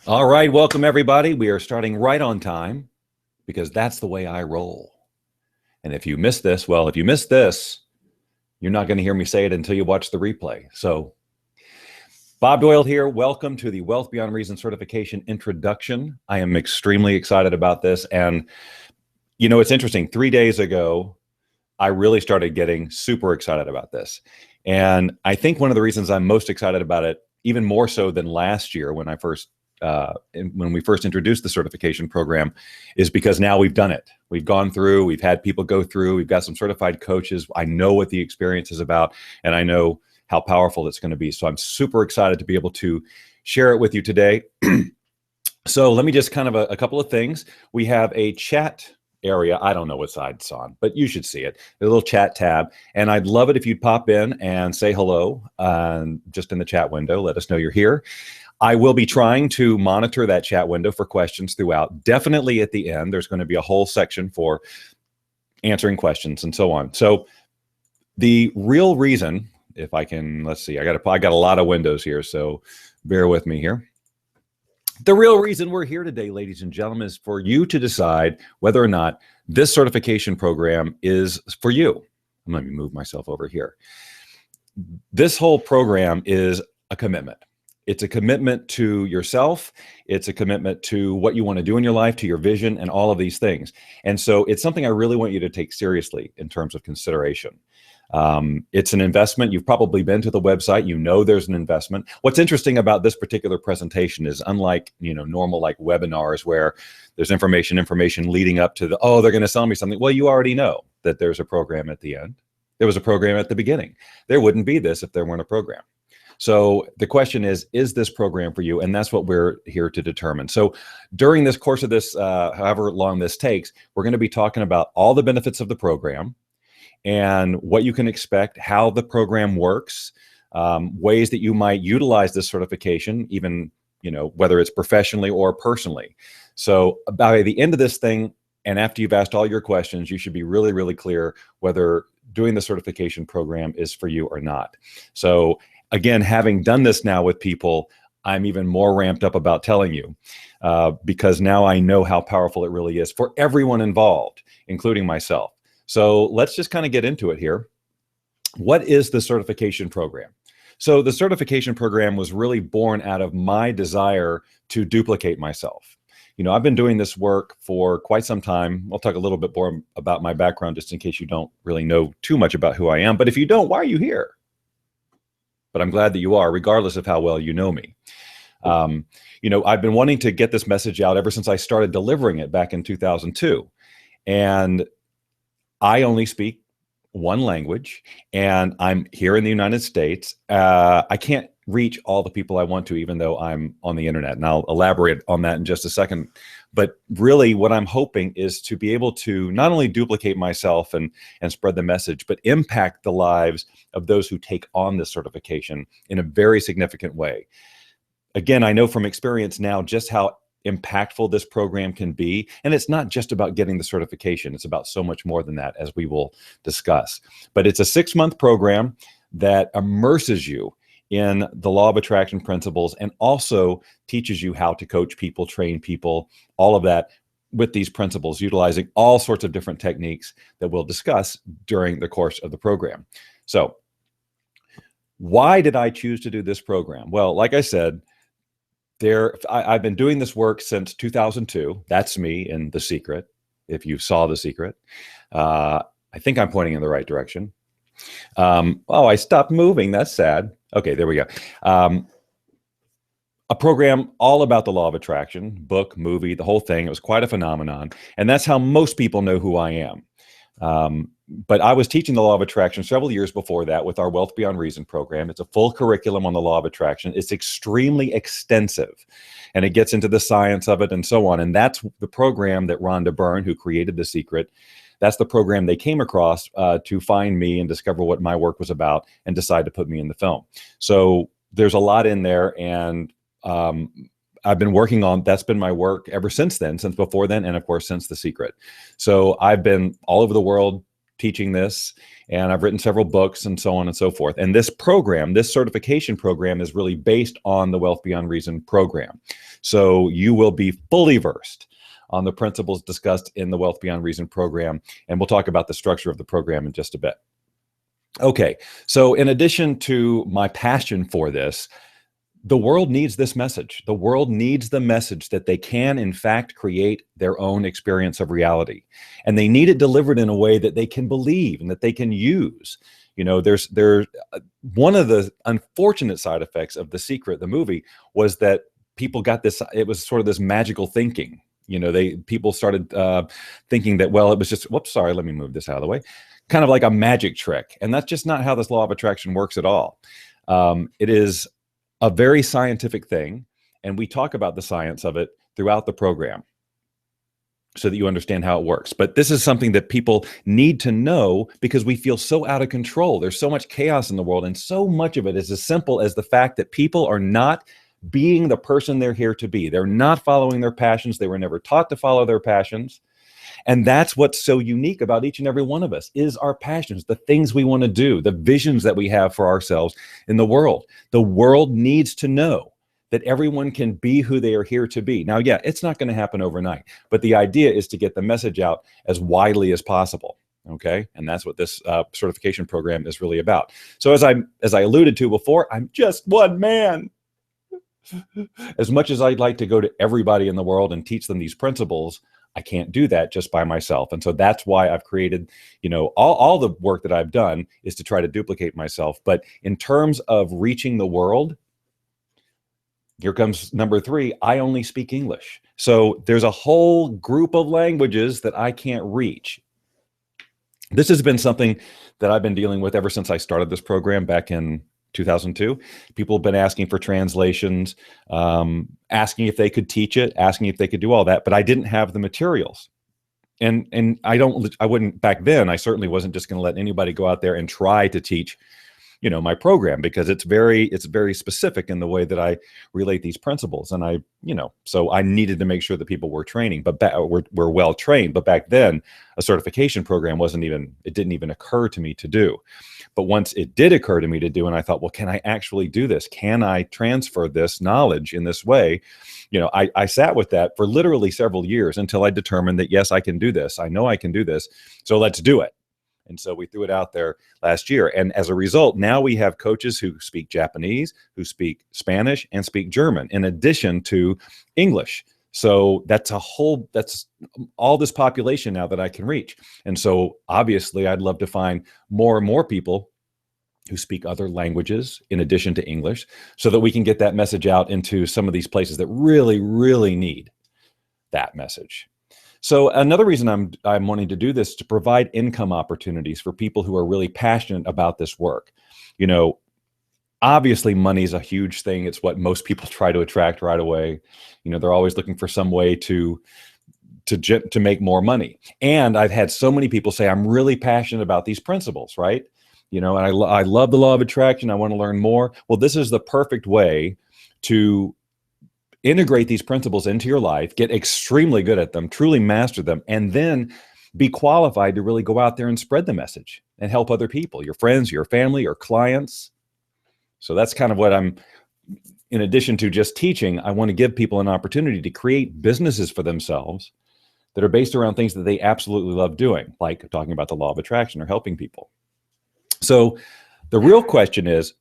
All right, welcome everybody. We are starting right on time because that's the way I roll. And if you missed this, well, if you missed this, you're not going to hear me say it until you watch the replay. So, Bob Doyle here. Welcome to the Wealth Beyond Reason Certification Introduction. I am extremely excited about this. And, you know, it's interesting. 3 days ago, I really started getting super excited about this. And I think one of the reasons I'm most excited about it, even more so than last year when when we first introduced the certification program, is because now we've done it. We've gone through, we've had people go through, we've got some certified coaches. I know what the experience is about, and I know how powerful it's going to be. So I'm super excited to be able to share it with you today. So let me just kind of a couple of things. We have a chat area. I don't know what side it's on, but you should see it. A little chat tab. And I'd love it if you'd pop in and say hello just in the chat window. Let us know you're here. I will be trying to monitor that chat window for questions throughout. Definitely at the end, there's going to be a whole section for answering questions and so on. So the real reason, if I can, let's see, I got a lot of windows here, so bear with me here. The real reason we're here today, ladies and gentlemen, is for you to decide whether or not this certification program is for you. I'm going to move myself over here. This whole program is a commitment. It's a commitment to yourself. It's a commitment to what you want to do in your life, to your vision, and all of these things. And so it's something I really want you to take seriously in terms of consideration. It's an investment. You've probably been to the website. You know there's an investment. What's interesting about this particular presentation is, unlike normal like webinars where there's information leading up to they're going to sell me something. Well, you already know that there's a program at the end. There was a program at the beginning. There wouldn't be this if there weren't a program. So the question is this program for you? And that's what we're here to determine. So during this course of this, however long this takes, we're going to be talking about all the benefits of the program and what you can expect, how the program works, ways that you might utilize this certification, even, whether it's professionally or personally. So by the end of this thing, and after you've asked all your questions, you should be really, really clear whether doing the certification program is for you or not. So again, having done this now with people, I'm even more ramped up about telling you because now I know how powerful it really is for everyone involved, including myself. So let's just kind of get into it here. What is the certification program? So the certification program was really born out of my desire to duplicate myself. I've been doing this work for quite some time. I'll talk a little bit more about my background just in case you don't really know too much about who I am. But if you don't, why are you here? But I'm glad that you are, regardless of how well you know me. I've been wanting to get this message out ever since I started delivering it back in 2002. And I only speak one language, and I'm here in the United States. I can't reach all the people I want to, even though I'm on the internet. And I'll elaborate on that in just a second. But really what I'm hoping is to be able to not only duplicate myself and spread the message, but impact the lives of those who take on this certification in a very significant way. Again, I know from experience now just how impactful this program can be. And it's not just about getting the certification. It's about so much more than that, as we will discuss. But it's a 6-month program that immerses you in the law of attraction principles and also teaches you how to coach people, train people, all of that with these principles, utilizing all sorts of different techniques that we'll discuss during the course of the program. So why did I choose to do this program? Well, like I said, I've been doing this work since 2002. That's me in The Secret, if you saw The Secret. I think I'm pointing in the right direction. I stopped moving. That's sad. Okay, there we go. A program all about the law of attraction, book, movie, the whole thing. It was quite a phenomenon. And that's how most people know who I am. But I was teaching the law of attraction several years before that with our Wealth Beyond Reason program. It's a full curriculum on the law of attraction. It's extremely extensive, and it gets into the science of it and so on. And that's the program that Rhonda Byrne, who created The Secret, that's the program they came across to find me and discover what my work was about and decide to put me in the film. So there's a lot in there, and I've been working on, that's been my work ever since then, since before then, and of course, since The Secret. So I've been all over the world teaching this, and I've written several books and so on and so forth. And this program, this certification program, is really based on the Wealth Beyond Reason program. So you will be fully versed on the principles discussed in the Wealth Beyond Reason program. And we'll talk about the structure of the program in just a bit. Okay, so in addition to my passion for this, the world needs this message. The world needs the message that they can, in fact, create their own experience of reality. And they need it delivered in a way that they can believe and that they can use. You know, there's one of the unfortunate side effects of The Secret, the movie, was that people got this, it was sort of this magical thinking. You know, people started thinking that, well, it was just, whoops, sorry, let me move this out of the way. Kind of like a magic trick. And that's just not how this law of attraction works at all. It is a very scientific thing, and we talk about the science of it throughout the program so that you understand how it works. But this is something that people need to know because we feel so out of control. There's so much chaos in the world, and so much of it is as simple as the fact that people are not being the person they're here to be. They're not following their passions. They were never taught to follow their passions. And that's what's so unique about each and every one of us, is our passions, the things we want to do, the visions that we have for ourselves in the world. The world needs to know that everyone can be who they are here to be. Now, yeah, it's not going to happen overnight, but the idea is to get the message out as widely as possible. Okay. And that's what this certification program is really about. So as I alluded to before, I'm just one man. As much as I'd like to go to everybody in the world and teach them these principles, I can't do that just by myself. And so that's why I've created, you know, all the work that I've done is to try to duplicate myself. But in terms of reaching the world, here comes number 3, I only speak English. So there's a whole group of languages that I can't reach. This has been something that I've been dealing with ever since I started this program back in 2002. People have been asking for translations, asking if they could teach it, asking if they could do all that, but I didn't have the materials. And I wouldn't back then, I certainly wasn't just going to let anybody go out there and try to teach, you know, my program, because it's very specific in the way that I relate these principles. And so I needed to make sure that people were training, but were well trained. But back then, a certification program it didn't even occur to me to do. But once it did occur to me to do, and I thought, well, can I actually do this? Can I transfer this knowledge in this way? You know, I sat with that for literally several years until I determined that, yes, I can do this. I know I can do this. So let's do it. And so we threw it out there last year. And as a result, now we have coaches who speak Japanese, who speak Spanish, and speak German, in addition to English. So that's all this population now that I can reach. And so obviously I'd love to find more and more people who speak other languages in addition to English, so that we can get that message out into some of these places that really, really need that message. So another reason I'm wanting to do this is to provide income opportunities for people who are really passionate about this work. You know, obviously money is a huge thing. It's what most people try to attract right away. You know, they're always looking for some way to make more money. And I've had so many people say, I'm really passionate about these principles, right? You know, and I love the law of attraction. I want to learn more. Well, this is the perfect way to integrate these principles into your life, get extremely good at them, truly master them, and then be qualified to really go out there and spread the message and help other people, your friends, your family, your clients. So that's kind of what in addition to just teaching, I want to give people an opportunity to create businesses for themselves that are based around things that they absolutely love doing, like talking about the law of attraction or helping people. So the real question is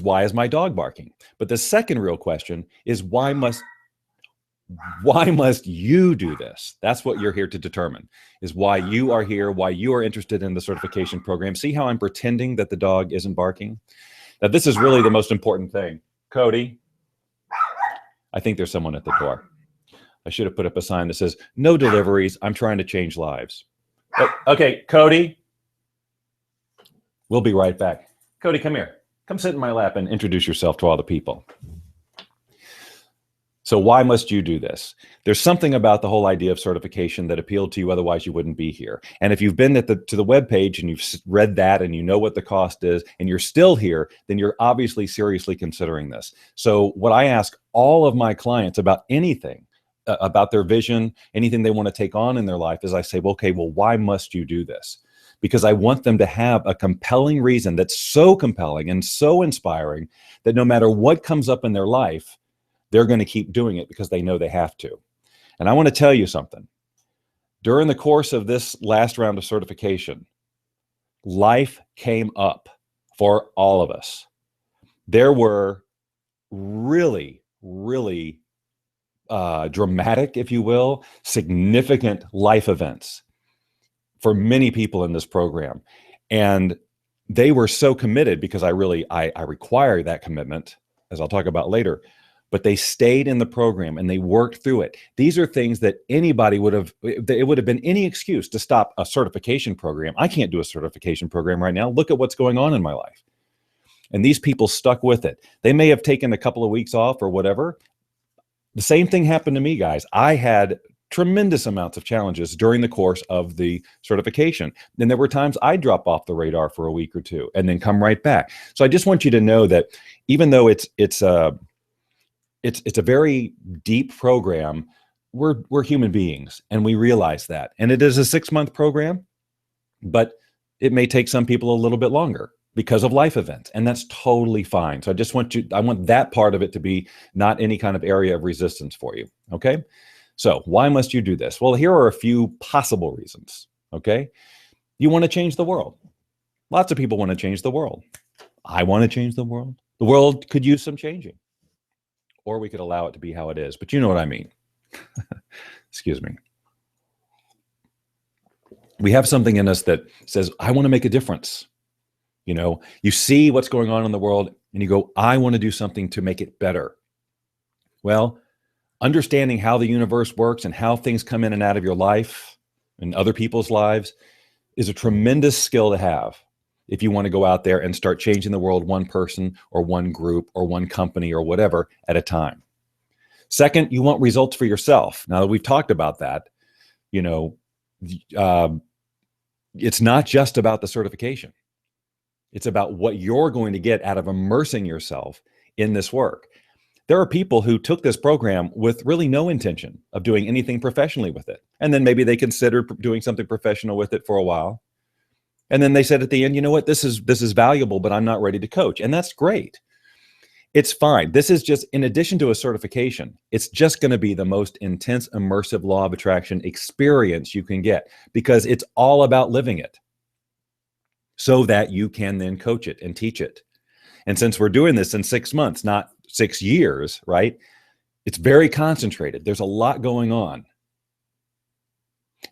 why is my dog barking? But the second real question is why must you do this? That's what you're here to determine, is why you are here, why you are interested in the certification program. See how I'm pretending that the dog isn't barking? Now, this is really the most important thing. Cody, I think there's someone at the door. I should have put up a sign that says, no deliveries. I'm trying to change lives. But, okay, Cody, we'll be right back. Cody, come here. Come sit in my lap and introduce yourself to all the people. So why must you do this? There's something about the whole idea of certification that appealed to you, otherwise you wouldn't be here. And if you've been to the webpage and you've read that and you know what the cost is and you're still here, then you're obviously seriously considering this. So what I ask all of my clients about anything, about their vision, anything they want to take on in their life, is I say, well, okay, well, why must you do this? because I want them to have a compelling reason that's so compelling and so inspiring that no matter what comes up in their life, they're going to keep doing it because they know they have to. And I want to tell you something. During the course of this last round of certification, life came up for all of us. There were really, really dramatic, if you will, significant life events for many people in this program. And they were so committed because I require that commitment, as I'll talk about later, but they stayed in the program and they worked through it. These are things that anybody it would have been any excuse to stop a certification program. I can't do a certification program right now. Look at what's going on in my life. And these people stuck with it. They may have taken a couple of weeks off or whatever. The same thing happened to me, guys. I had tremendous amounts of challenges during the course of the certification. Then there were times I'd drop off the radar for a week or two and then come right back. So I just want you to know that even though it's a very deep program, we're human beings and we realize that. And it is a 6-month program, but it may take some people a little bit longer because of life events, and that's totally fine. So I want that part of it to be not any kind of area of resistance for you, okay? So why must you do this? Well, here are a few possible reasons, okay? You want to change the world. Lots of people want to change the world. I want to change the world. The world could use some changing, or we could allow it to be how it is, but you know what I mean. Excuse me. We have something in us that says, I want to make a difference. You know, you see what's going on in the world and you go, I want to do something to make it better. Well, understanding how the universe works and how things come in and out of your life and other people's lives is a tremendous skill to have if you want to go out there and start changing the world one person or one group or one company or whatever at a time. Second, you want results for yourself. Now that we've talked about that, you know, it's not just about the certification. It's about what you're going to get out of immersing yourself in this work. There are people who took this program with really no intention of doing anything professionally with it. And then maybe they considered doing something professional with it for a while. And then they said at the end, you know what, this is valuable, but I'm not ready to coach. And that's great. It's fine. This is just, in addition to a certification, it's just going to be the most intense, immersive law of attraction experience you can get because it's all about living it, so that you can then coach it and teach it. And since we're doing this in 6 months, not 6 years, right? It's very concentrated. There's a lot going on.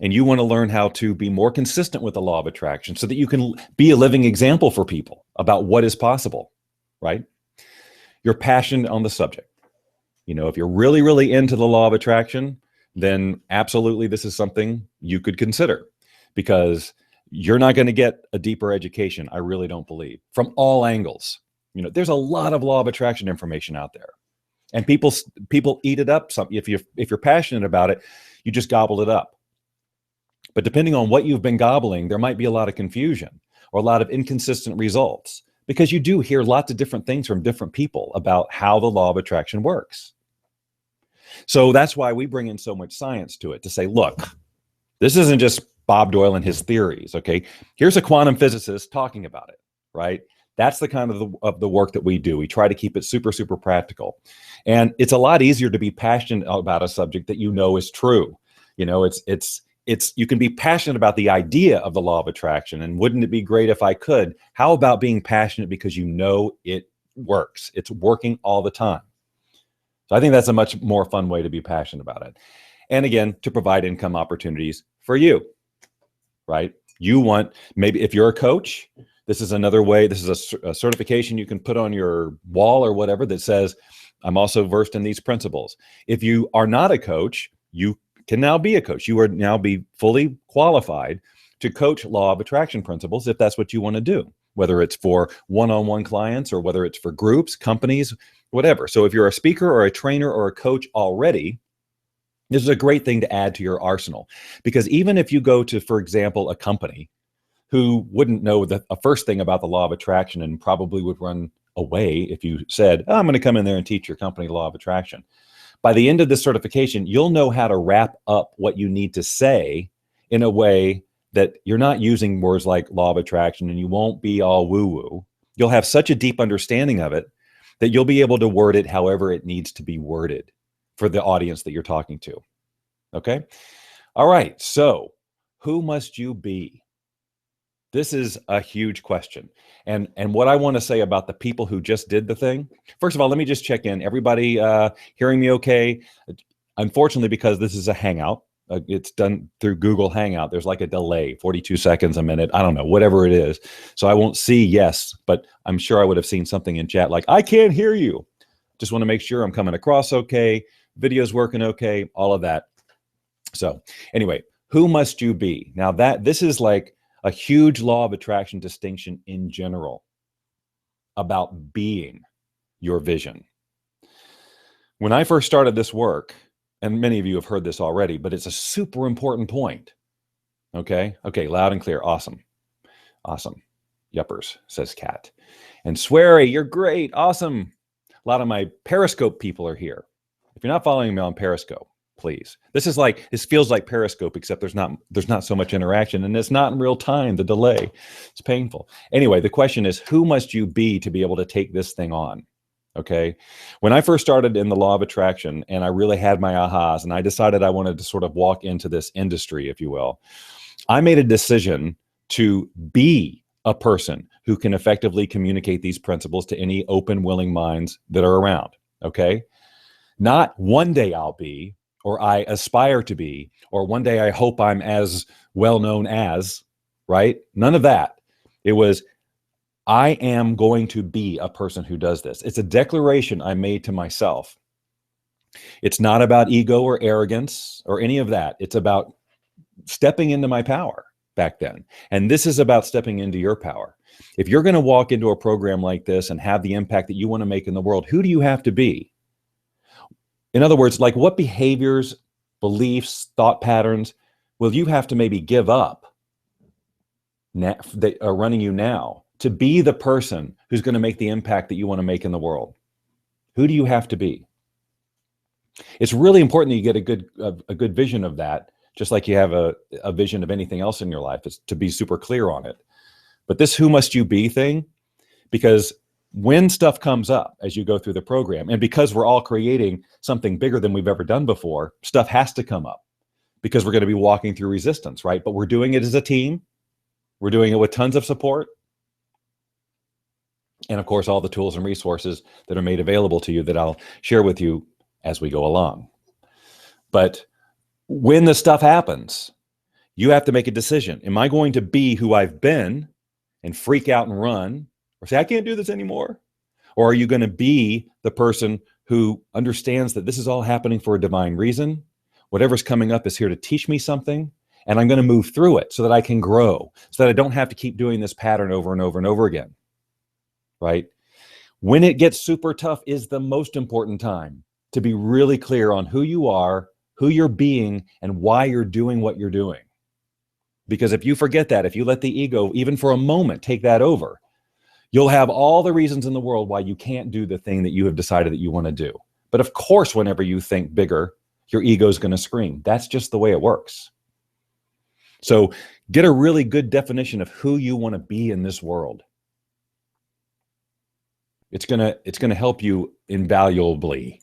And you want to learn how to be more consistent with the law of attraction so that you can be a living example for people about what is possible, right? You're passionate on the subject. You know, if you're really, really into the law of attraction, then absolutely this is something you could consider because you're not going to get a deeper education, I really don't believe, from all angles. You know, there's a lot of law of attraction information out there, and people eat it up. If you're passionate about it, you just gobble it up. But depending on what you've been gobbling, there might be a lot of confusion or a lot of inconsistent results because you do hear lots of different things from different people about how the law of attraction works. So that's why we bring in so much science to it to say, look, this isn't just Bob Doyle and his theories, okay? Here's a quantum physicist talking about it, right? That's the kind of the work that we do. We try to keep it super, super practical. And it's a lot easier to be passionate about a subject that you know is true. You know, you can be passionate about the idea of the law of attraction. And wouldn't it be great if I could? How about being passionate because you know it works? It's working all the time. So I think that's a much more fun way to be passionate about it. And again, to provide income opportunities for you. Right? You want, maybe if you're a coach, this is another way. This is a certification you can put on your wall or whatever that says, I'm also versed in these principles. If you are not a coach, you can now be a coach. You are now be fully qualified to coach law of attraction principles if that's what you want to do, whether it's for one-on-one clients or whether it's for groups, companies, whatever. So if you're a speaker or a trainer or a coach already, this is a great thing to add to your arsenal, because even if you go to, for example, a company who wouldn't know the first thing about the law of attraction and probably would run away if you said, oh, I'm going to come in there and teach your company law of attraction. By the end of this certification, you'll know how to wrap up what you need to say in a way that you're not using words like law of attraction, and you won't be all woo-woo. You'll have such a deep understanding of it that you'll be able to word it however it needs to be worded for the audience that you're talking to. Okay? All right. So, who must you be? This is a huge question. And what I want to say about the people who just did the thing, first of all, let me just check in. Everybody hearing me okay? Unfortunately, because this is a Hangout, it's done through Google Hangout. There's like a delay, 42 seconds, a minute. I don't know, whatever it is. So I won't see yes, but I'm sure I would have seen something in chat like, I can't hear you. Just want to make sure I'm coming across okay. Video's working okay, all of that. So anyway, who must you be? Now this is like a huge law of attraction distinction in general about being your vision. When I first started this work, and many of you have heard this already, but it's a super important point. Okay, loud and clear. Awesome. Yuppers, says Kat. And Sweary, you're great. Awesome. A lot of my Periscope people are here. If you're not following me on Periscope, please. This feels like Periscope, except there's not so much interaction, and it's not in real time. The delay, it's painful. Anyway, the question is, who must you be to be able to take this thing on? Okay. When I first started in the law of attraction, and I really had my ahas, and I decided I wanted to sort of walk into this industry, if you will, I made a decision to be a person who can effectively communicate these principles to any open, willing minds that are around. Okay. Not one day I'll be, or I aspire to be, or one day I hope I'm as well known as, right? None of that. It was, I am going to be a person who does this. It's a declaration I made to myself. It's not about ego or arrogance or any of that. It's about stepping into my power back then. And this is about stepping into your power. If you're going to walk into a program like this and have the impact that you want to make in the world, who do you have to be? In other words, like what behaviors, beliefs, thought patterns will you have to maybe give up that are running you now to be the person who's going to make the impact that you want to make in the world? Who do you have to be? It's really important that you get a good vision of that, just like you have a vision of anything else in your life, is to be super clear on it. But this who must you be thing, because when stuff comes up as you go through the program, and because we're all creating something bigger than we've ever done before, stuff has to come up because we're going to be walking through resistance, right? But we're doing it as a team. We're doing it with tons of support. And of course, all the tools and resources that are made available to you that I'll share with you as we go along. But when the stuff happens, you have to make a decision. Am I going to be who I've been and freak out and run, or say, I can't do this anymore? Or are you going to be the person who understands that this is all happening for a divine reason? Whatever's coming up is here to teach me something, and I'm going to move through it so that I can grow, so that I don't have to keep doing this pattern over and over and over again, right? When it gets super tough is the most important time to be really clear on who you are, who you're being, and why you're doing what you're doing. Because if you forget that, if you let the ego, even for a moment, take that over, you'll have all the reasons in the world why you can't do the thing that you have decided that you want to do. But of course, whenever you think bigger, your ego is going to scream. That's just the way it works. So get a really good definition of who you want to be in this world. It's gonna help you invaluably.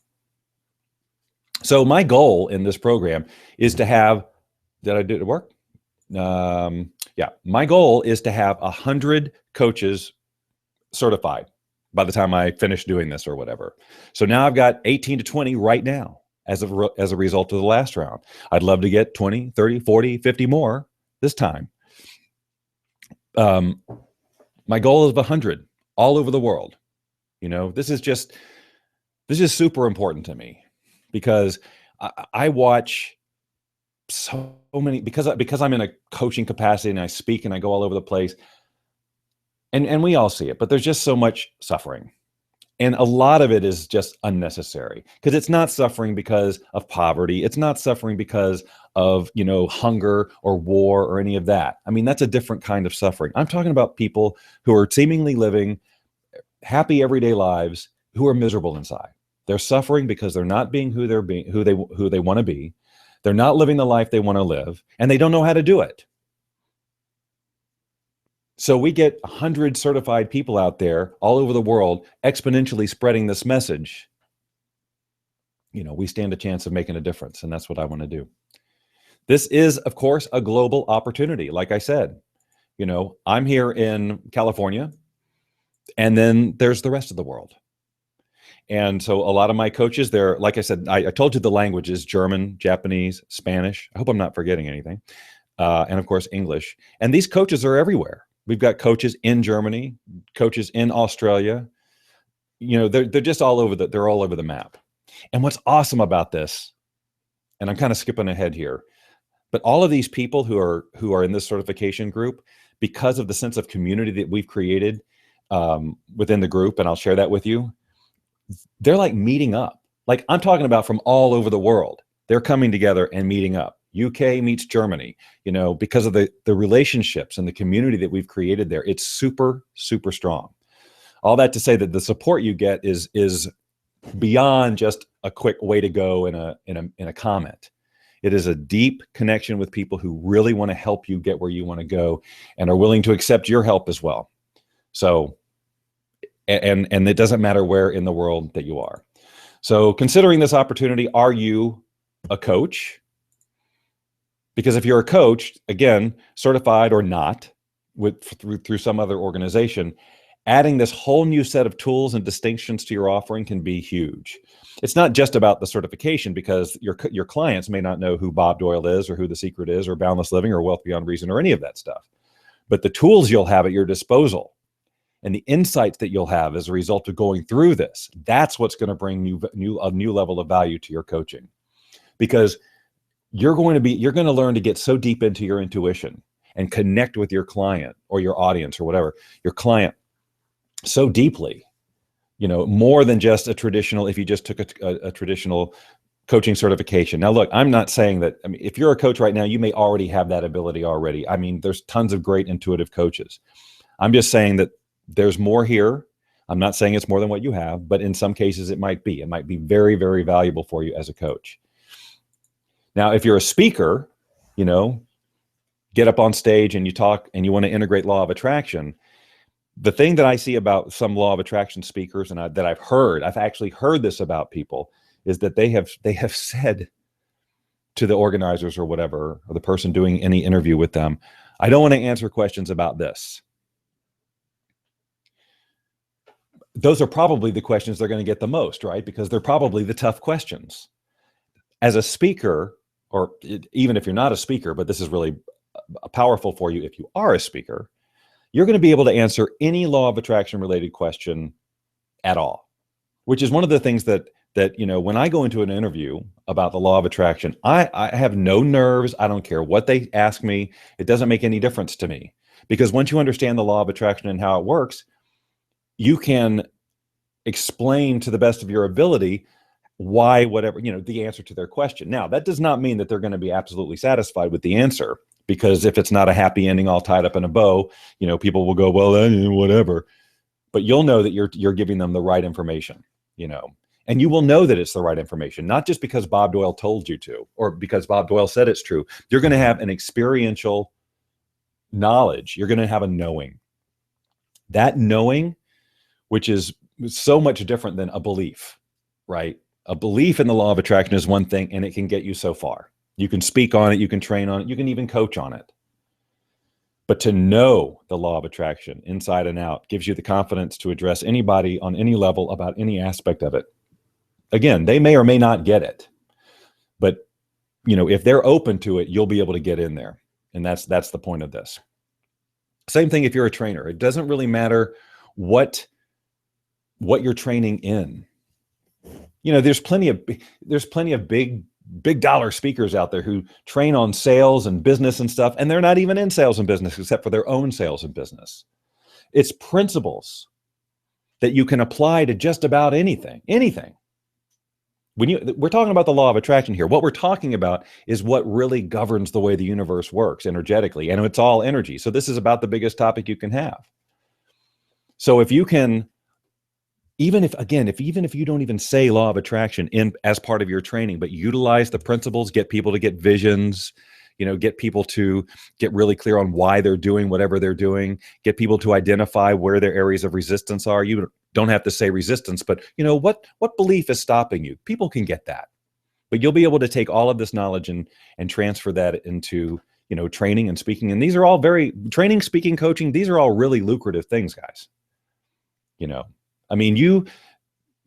So my goal in this program is to have, did I do it work? Yeah, my goal is to have 100 coaches certified by the time I finish doing this or whatever. So now I've got 18 to 20 right now as a result of the last round. I'd love to get 20, 30, 40, 50 more this time. My goal is 100 all over the world. You know, this is super important to me because I watch so many, because I'm in a coaching capacity and I speak and I go all over the place, and we all see it, but there's just so much suffering. And a lot of it is just unnecessary, because it's not suffering because of poverty. It's not suffering because of, hunger or war or any of that. I mean, that's a different kind of suffering. I'm talking about people who are seemingly living happy everyday lives who are miserable inside. They're suffering because they're not being who they want to be. They're not living the life they want to live, and they don't know how to do it. So we get 100 certified people out there all over the world exponentially spreading this message. We stand a chance of making a difference, and that's what I want to do. This is, of course, a global opportunity. Like I said, I'm here in California, and then there's the rest of the world. And so a lot of my coaches, they're, like I said, I told you the languages: German, Japanese, Spanish. I hope I'm not forgetting anything. And of course, English. And these coaches are everywhere. We've got coaches in Germany, coaches in Australia. They're just all over they're all over the map. And what's awesome about this, and I'm kind of skipping ahead here, but all of these people who are in this certification group, because of the sense of community that we've created within the group, and I'll share that with you, they're like meeting up. Like, I'm talking about from all over the world. They're coming together and meeting up. UK meets Germany, because of the relationships and the community that we've created there. It's super, super strong. All that to say that the support you get is beyond just a quick way to go in a comment. It is a deep connection with people who really want to help you get where you want to go and are willing to accept your help as well. So, and it doesn't matter where in the world that you are. So, considering this opportunity, are you a coach? Because if you're a coach, again, certified or not, through some other organization, adding this whole new set of tools and distinctions to your offering can be huge. It's not just about the certification, because your clients may not know who Bob Doyle is, or who The Secret is, or Boundless Living, or Wealth Beyond Reason, or any of that stuff. But the tools you'll have at your disposal and the insights that you'll have as a result of going through this, that's what's going to bring a new level of value to your coaching. Because you're going to learn to get so deep into your intuition and connect with your client or your audience or whatever, your client, so deeply, more than just a traditional, if you just took a traditional coaching certification. Now, look, I'm not saying that, if you're a coach right now, you may already have that ability already. There's tons of great intuitive coaches. I'm just saying that there's more here. I'm not saying it's more than what you have, but in some cases it might be. It might be very, very valuable for you as a coach. Now, if you're a speaker, get up on stage and you talk and you want to integrate law of attraction. The thing that I see about some law of attraction speakers, and that I've actually heard this about people, is that they have said to the organizers or whatever, or the person doing any interview with them, I don't want to answer questions about this. Those are probably the questions they're going to get the most, right? Because they're probably the tough questions. As a speaker, or even if you're not a speaker, but this is really powerful for you if you are a speaker, you're going to be able to answer any law of attraction related question at all, which is one of the things that when I go into an interview about the law of attraction, I have no nerves. I don't care what they ask me. It doesn't make any difference to me, because once you understand the law of attraction and how it works, you can explain to the best of your ability why whatever, the answer to their question. Now, that does not mean that they're going to be absolutely satisfied with the answer, because if it's not a happy ending all tied up in a bow, people will go, well, whatever. But you'll know that you're giving them the right information, and you will know that it's the right information, not just because Bob Doyle told you to, or because Bob Doyle said it's true. You're going to have an experiential knowledge. You're going to have a knowing. That knowing, which is so much different than a belief, right? A belief in the law of attraction is one thing, and it can get you so far. You can speak on it, you can train on it, you can even coach on it. But to know the law of attraction inside and out gives you the confidence to address anybody on any level about any aspect of it. Again, they may or may not get it, but if they're open to it, you'll be able to get in there. And that's the point of this. Same thing if you're a trainer. It doesn't really matter what you're training in. There's plenty of big dollar speakers out there who train on sales and business and stuff, and they're not even in sales and business except for their own sales and business. It's principles that you can apply to just about anything. We're talking about the law of attraction here. What we're talking about is what really governs the way the universe works energetically, and it's all energy. So this is about the biggest topic you can have. So if you can, even if you don't even say law of attraction as part of your training, but utilize the principles, get people to get visions, get people to get really clear on why they're doing whatever they're doing, get people to identify where their areas of resistance are. You don't have to say resistance, but what belief is stopping you? People can get that. But you'll be able to take all of this knowledge and transfer that into, training and speaking. And these are all training, speaking, coaching, these are all really lucrative things, guys. I mean, you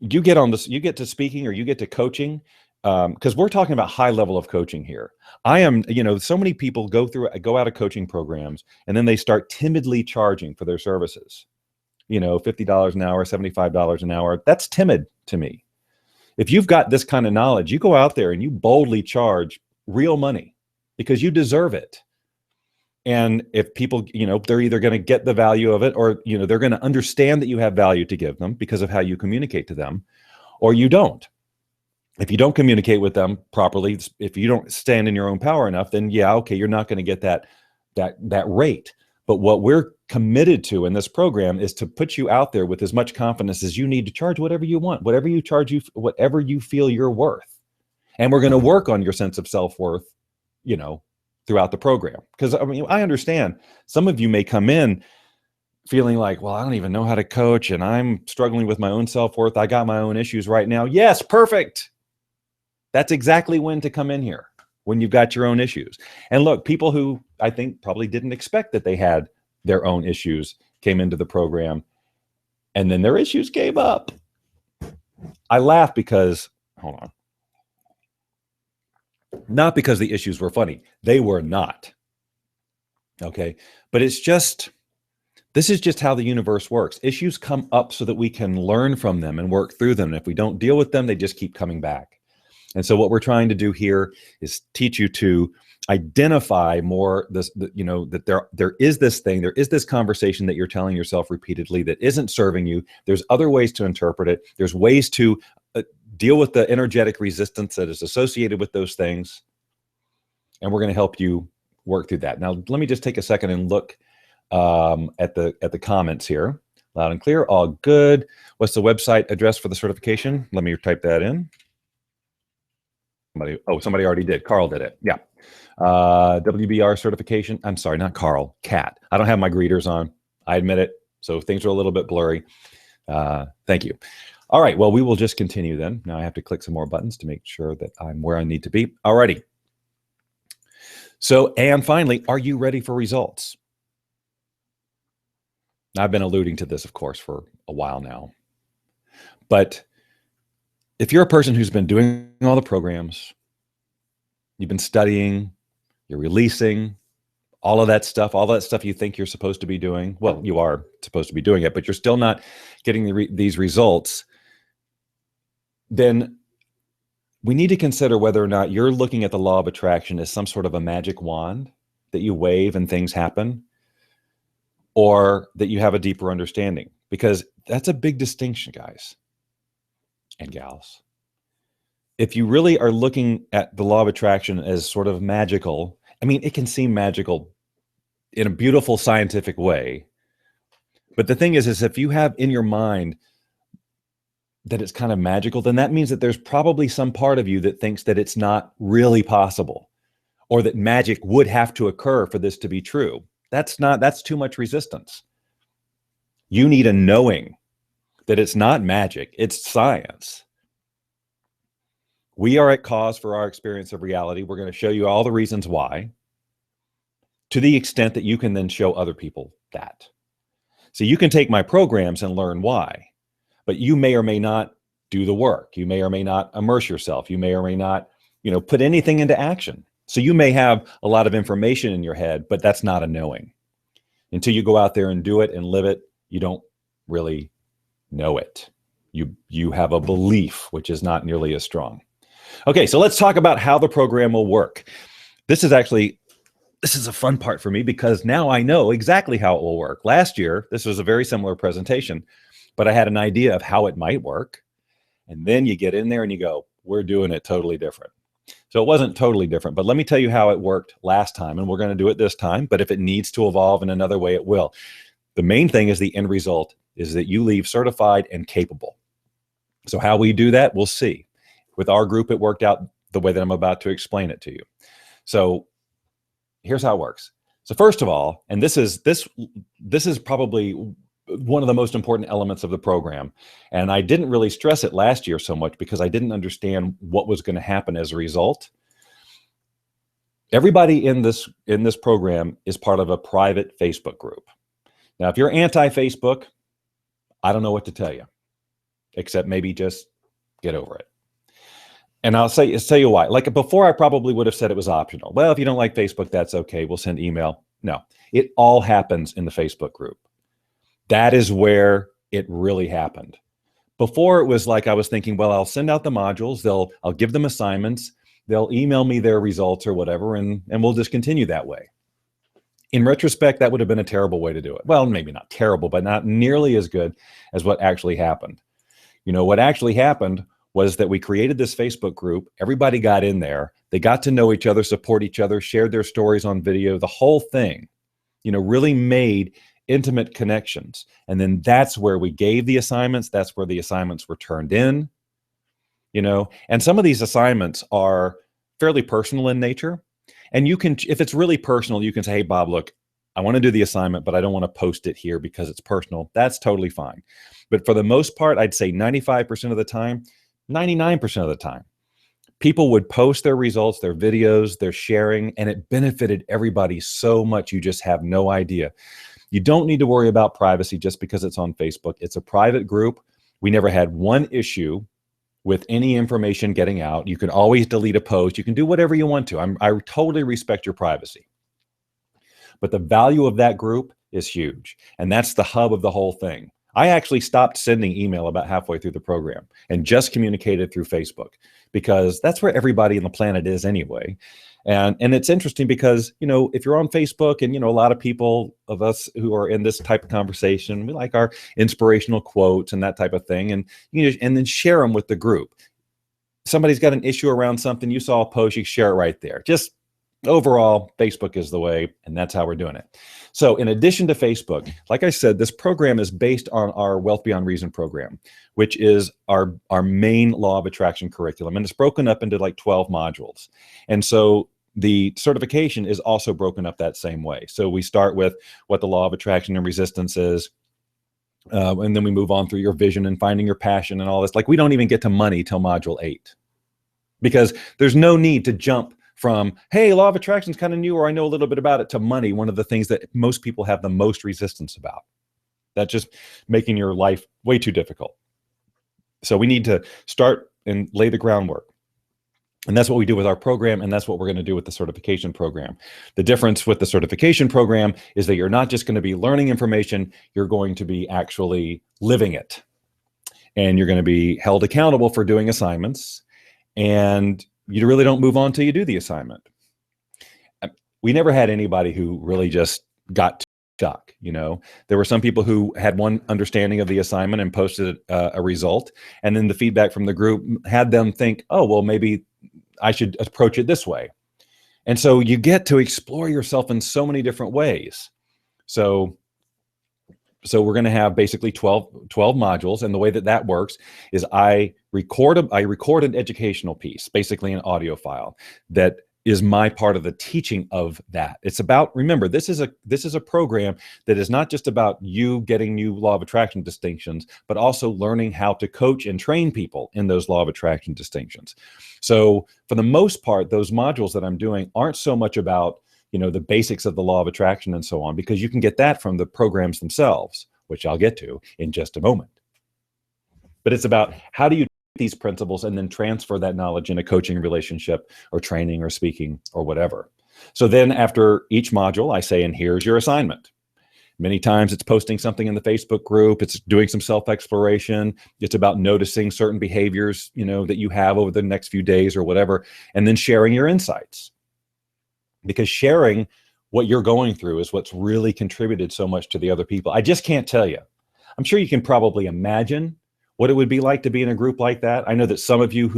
get on this, you get to speaking or you get to coaching, because we're talking about high level of coaching here. I am, so many people go out of coaching programs and then they start timidly charging for their services. $50 an hour, $75 an hour. That's timid to me. If you've got this kind of knowledge, you go out there and you boldly charge real money because you deserve it. And if people, they're either going to get the value of it or, they're going to understand that you have value to give them because of how you communicate to them, or you don't. If you don't communicate with them properly, if you don't stand in your own power enough, then yeah, okay, you're not going to get that rate. But what we're committed to in this program is to put you out there with as much confidence as you need to charge whatever you want, whatever you feel you're worth. And we're going to work on your sense of self-worth, throughout the program. Because I understand some of you may come in feeling like, well, I don't even know how to coach and I'm struggling with my own self-worth. I got my own issues right now. Yes, perfect. That's exactly when to come in here, when you've got your own issues. And look, people who I think probably didn't expect that they had their own issues came into the program and then their issues came up. I laugh because, hold on. Not because the issues were funny. They were not. Okay. But this is just how the universe works. Issues come up so that we can learn from them and work through them. And if we don't deal with them, they just keep coming back. And so what we're trying to do here is teach you to identify more that there is this thing, there is this conversation that you're telling yourself repeatedly that isn't serving you. There's other ways to interpret it. There's ways to deal with the energetic resistance that is associated with those things. And we're going to help you work through that. Now, let me just take a second and look at the comments here. Loud and clear, all good. What's the website address for the certification? Let me type that in. Somebody already did. Carl did it. Yeah. WBR certification. I'm sorry, not Carl, Kat. I don't have my greeters on. I admit it. So things are a little bit blurry. Thank you. All right, well, we will just continue then. Now I have to click some more buttons to make sure that I'm where I need to be. All righty. So, and finally, are you ready for results? I've been alluding to this, of course, for a while now. But if you're a person who's been doing all the programs, you've been studying, you're releasing, all that stuff you think you're supposed to be doing, well, you are supposed to be doing it, but you're still not getting these results, then we need to consider whether or not you're looking at the law of attraction as some sort of a magic wand that you wave and things happen, or that you have a deeper understanding, because that's a big distinction, guys and gals. If you really are looking at the law of attraction as sort of magical, I mean, it can seem magical in a beautiful scientific way. But the thing is if you have in your mind that it's kind of magical, then that means that there's probably some part of you that thinks that it's not really possible, or that magic would have to occur for this to be true. That's too much resistance. You need a knowing that it's not magic, it's science. We are at cause for our experience of reality. We're going to show you all the reasons why, to the extent that you can then show other people that. So you can take my programs and learn why, but you may or may not do the work. You may or may not immerse yourself. You may or may not, put anything into action. So you may have a lot of information in your head, but that's not a knowing. Until you go out there and do it and live it, you don't really know it. You have a belief, which is not nearly as strong. Okay, so let's talk about how the program will work. This is a fun part for me because now I know exactly how it will work. Last year, this was a very similar presentation, but I had an idea of how it might work. And then you get in there and you go, we're doing it totally different. So it wasn't totally different, but let me tell you how it worked last time, and we're going to do it this time. But if it needs to evolve in another way, it will. The main thing is the end result is that you leave certified and capable. So how we do that, we'll see. With our group, it worked out the way that I'm about to explain it to you. So here's how it works. So first of all, and this is probably one of the most important elements of the program. And I didn't really stress it last year so much because I didn't understand what was going to happen as a result. Everybody in this program is part of a private Facebook group. Now, if you're anti-Facebook, I don't know what to tell you, except maybe just get over it. And I'll tell you why. Like before, I probably would have said it was optional. Well, if you don't like Facebook, that's okay. We'll send email. No, it all happens in the Facebook group. That is where it really happened. Before it was like I was thinking, well, I'll send out the modules. I'll give them assignments. They'll email me their results or whatever, and we'll just continue that way. In retrospect, that would have been a terrible way to do it. Well, maybe not terrible, but not nearly as good as what actually happened. You know, what actually happened was that we created this Facebook group. Everybody got in there. They got to know each other, support each other, shared their stories on video, the whole thing, you know, really made intimate connections. And then that's where we gave the assignments. That's where the assignments were turned in, you know, and some of these assignments are fairly personal in nature. And you can, if it's really personal, you can say, hey, Bob, look, I want to do the assignment, but I don't want to post it here because it's personal. That's totally fine. But for the most part, I'd say 95% of the time, 99% of the time, people would post their results, their videos, their sharing, and it benefited everybody so much you just have no idea. You don't need to worry about privacy just because it's on Facebook. It's a private group. We never had one issue with any information getting out. You can always delete a post. You can do whatever you want to. I totally respect your privacy. But the value of that group is huge. And that's the hub of the whole thing. I actually stopped sending email about halfway through the program and just communicated through Facebook because that's where everybody on the planet is anyway. And it's interesting because, you know, if you're on Facebook and, you know, a lot of people of us who are in this type of conversation, we like our inspirational quotes and that type of thing. And, you know, and then share them with the group. Somebody's got an issue around something, you saw a post, you share it right there. Just overall, Facebook is the way, and that's how we're doing it. So in addition to Facebook, like I said, this program is based on our Wealth Beyond Reason program, which is our main law of attraction curriculum. And it's broken up into like 12 modules. And so the certification is also broken up that same way. So we start with what the law of attraction and resistance is. And then we move on through your vision and finding your passion and all this. Like we don't even get to money till module 8 because there's no need to jump from, hey, law of attraction is kind of new, or I know a little bit about it, to money, one of the things that most people have the most resistance about. That's just making your life way too difficult. So we need to start and lay the groundwork. And that's what we do with our program, and that's what we're going to do with the certification program. The difference with the certification program is that you're not just going to be learning information, you're going to be actually living it. And you're going to be held accountable for doing assignments, and you really don't move on till you do the assignment. We never had anybody who really just got stuck. You know, there were some people who had one understanding of the assignment and posted a result, and then the feedback from the group had them think, oh, well, maybe I should approach it this way. And so you get to explore yourself in so many different ways. So we're going to have basically 12 modules. And the way that works is I record an educational piece, basically an audio file that is my part of the teaching of that. It's about, remember, this is a program that is not just about you getting new law of attraction distinctions, but also learning how to coach and train people in those law of attraction distinctions. So for the most part, those modules that I'm doing aren't so much about, you know, the basics of the law of attraction and so on, because you can get that from the programs themselves, which I'll get to in just a moment. But it's about how do you these principles and then transfer that knowledge in a coaching relationship or training or speaking or whatever. So then after each module, I say, and here's your assignment. Many times it's posting something in the Facebook group. It's doing some self-exploration. It's about noticing certain behaviors, you know, that you have over the next few days or whatever, and then sharing your insights. Because sharing what you're going through is what's really contributed so much to the other people. I just can't tell you. I'm sure you can probably imagine what it would be like to be in a group like that. I know that some of you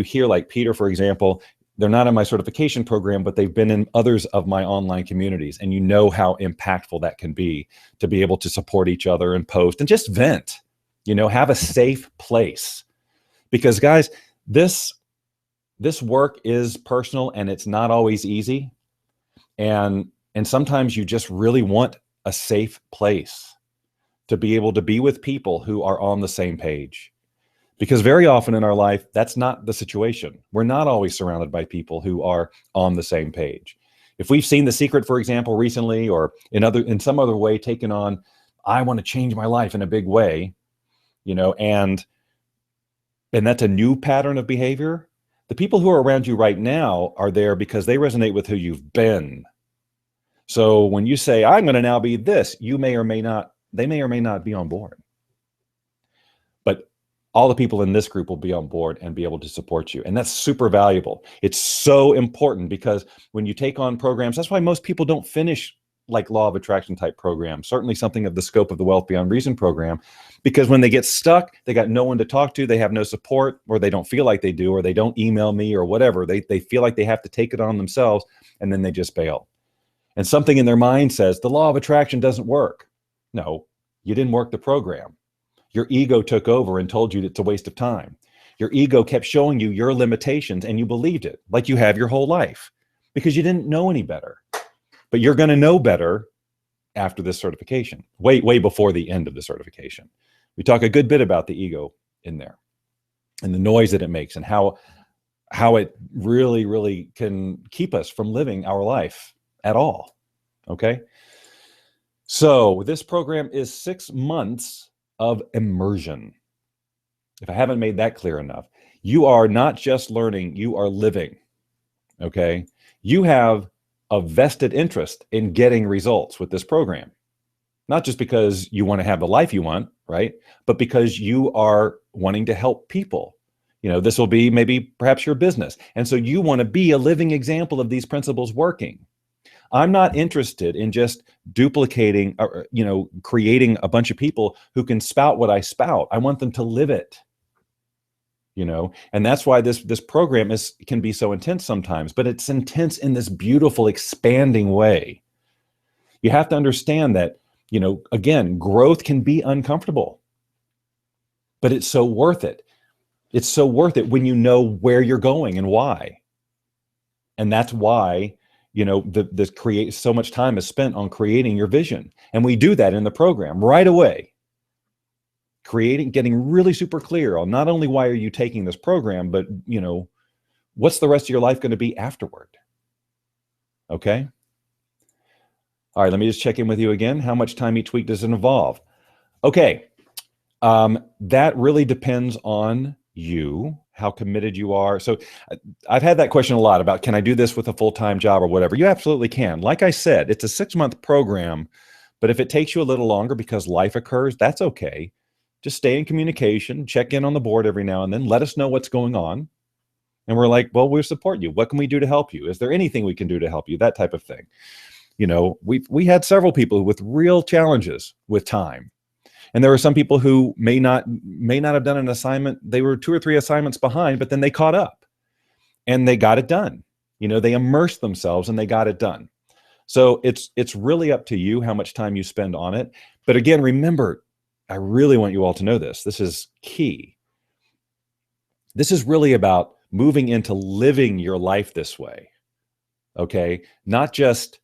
here, like Peter, for example, they're not in my certification program, but they've been in others of my online communities. And you know how impactful that can be to be able to support each other and post and just vent, you know, have a safe place. Because guys, this work is personal and it's not always easy. And sometimes you just really want a safe place to be able to be with people who are on the same page. Because very often in our life, that's not the situation. We're not always surrounded by people who are on the same page. If we've seen The Secret, for example, recently, or in some other way taken on, I want to change my life in a big way, and that's a new pattern of behavior, the people who are around you right now are there because they resonate with who you've been. So when you say, I'm going to now be this, they may or may not be on board. But all the people in this group will be on board and be able to support you. And that's super valuable. It's so important because when you take on programs, that's why most people don't finish like law of attraction type programs, certainly something of the scope of the Wealth Beyond Reason program, because when they get stuck, they got no one to talk to, they have no support, or they don't feel like they do, or they don't email me or whatever. They feel like they have to take it on themselves, and then they just bail. And something in their mind says, the law of attraction doesn't work. No, you didn't work the program. Your ego took over and told you that it's a waste of time. Your ego kept showing you your limitations, and you believed it, like you have your whole life, because you didn't know any better. But you're going to know better after this certification, way before the end of the certification. We talk a good bit about the ego in there and the noise that it makes and how it really, really can keep us from living our life at all. Okay. So this program is 6 months of immersion. If I haven't made that clear enough, you are not just learning, you are living. Okay. You have a vested interest in getting results with this program, not just because you want to have the life you want, right? But because you are wanting to help people. This will be perhaps your business. And so you want to be a living example of these principles working. I'm not interested in just duplicating, creating a bunch of people who can spout what I spout. I want them to live it. And that's why this program can be so intense sometimes, but it's intense in this beautiful, expanding way. You have to understand that, again, growth can be uncomfortable, but it's so worth it. It's so worth it when you know where you're going and why. And that's why, so much time is spent on creating your vision. And we do that in the program right away. Getting really super clear on not only why are you taking this program, but, what's the rest of your life going to be afterward? Okay. All right. Let me just check in with you again. How much time each week does it involve? Okay. That really depends on you, how committed you are. So I've had that question a lot about, can I do this with a full-time job or whatever? You absolutely can. Like I said, it's a 6-month program, but if it takes you a little longer because life occurs, that's okay. Just stay in communication, check in on the board every now and then, let us know what's going on. And we're like, well, we'll support you. What can we do to help you? Is there anything we can do to help you? That type of thing. We had several people with real challenges with time. And there were some people who may not have done an assignment. They were 2 or 3 assignments behind, but then they caught up and they got it done. They immersed themselves and they got it done. So it's really up to you how much time you spend on it. But again, remember, I really want you all to know this. This is key. This is really about moving into living your life this way. Okay. Not just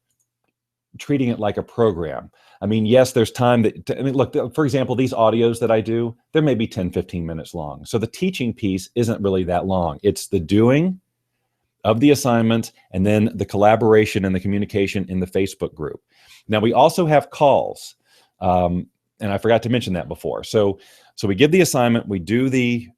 treating it like a program. I mean, yes, there's time look, for example, these audios that I do, they're maybe 10, 15 minutes long. So the teaching piece isn't really that long. It's the doing of the assignments and then the collaboration and the communication in the Facebook group. Now, we also have calls. And I forgot to mention that before. So we give the assignment, we do we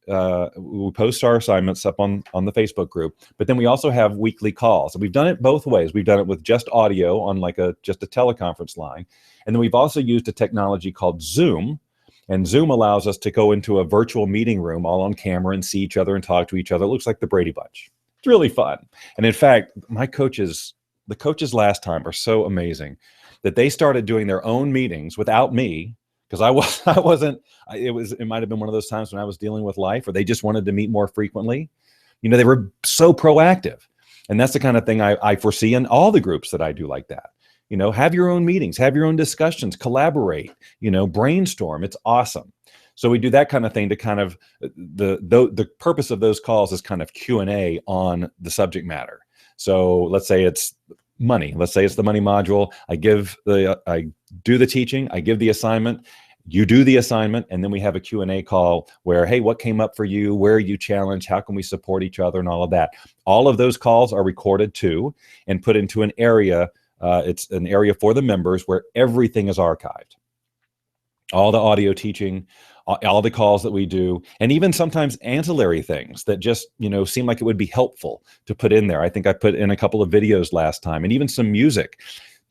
post our assignments up on the Facebook group, but then we also have weekly calls. And we've done it both ways. We've done it with just audio on just a teleconference line. And then we've also used a technology called Zoom. And Zoom allows us to go into a virtual meeting room all on camera and see each other and talk to each other. It looks like the Brady Bunch. It's really fun. And in fact, the coaches last time are so amazing that they started doing their own meetings without me. Because it might have been one of those times when I was dealing with life, or they just wanted to meet more frequently. They were so proactive. And that's the kind of thing I foresee in all the groups that I do like that. Have your own meetings, have your own discussions, collaborate, brainstorm. It's awesome. So we do that kind of thing to kind of, the purpose of those calls is kind of Q&A on the subject matter. So let's say it's money. Let's say it's the money module. I do the teaching, I give the assignment, you do the assignment, and then we have a Q&A call where, hey, what came up for you? Where are you challenged? How can we support each other and all of that? All of those calls are recorded too and put into an area. It's an area for the members where everything is archived. All the audio teaching, all the calls that we do, and even sometimes ancillary things that just, seem like it would be helpful to put in there. I think I put in a couple of videos last time, and even some music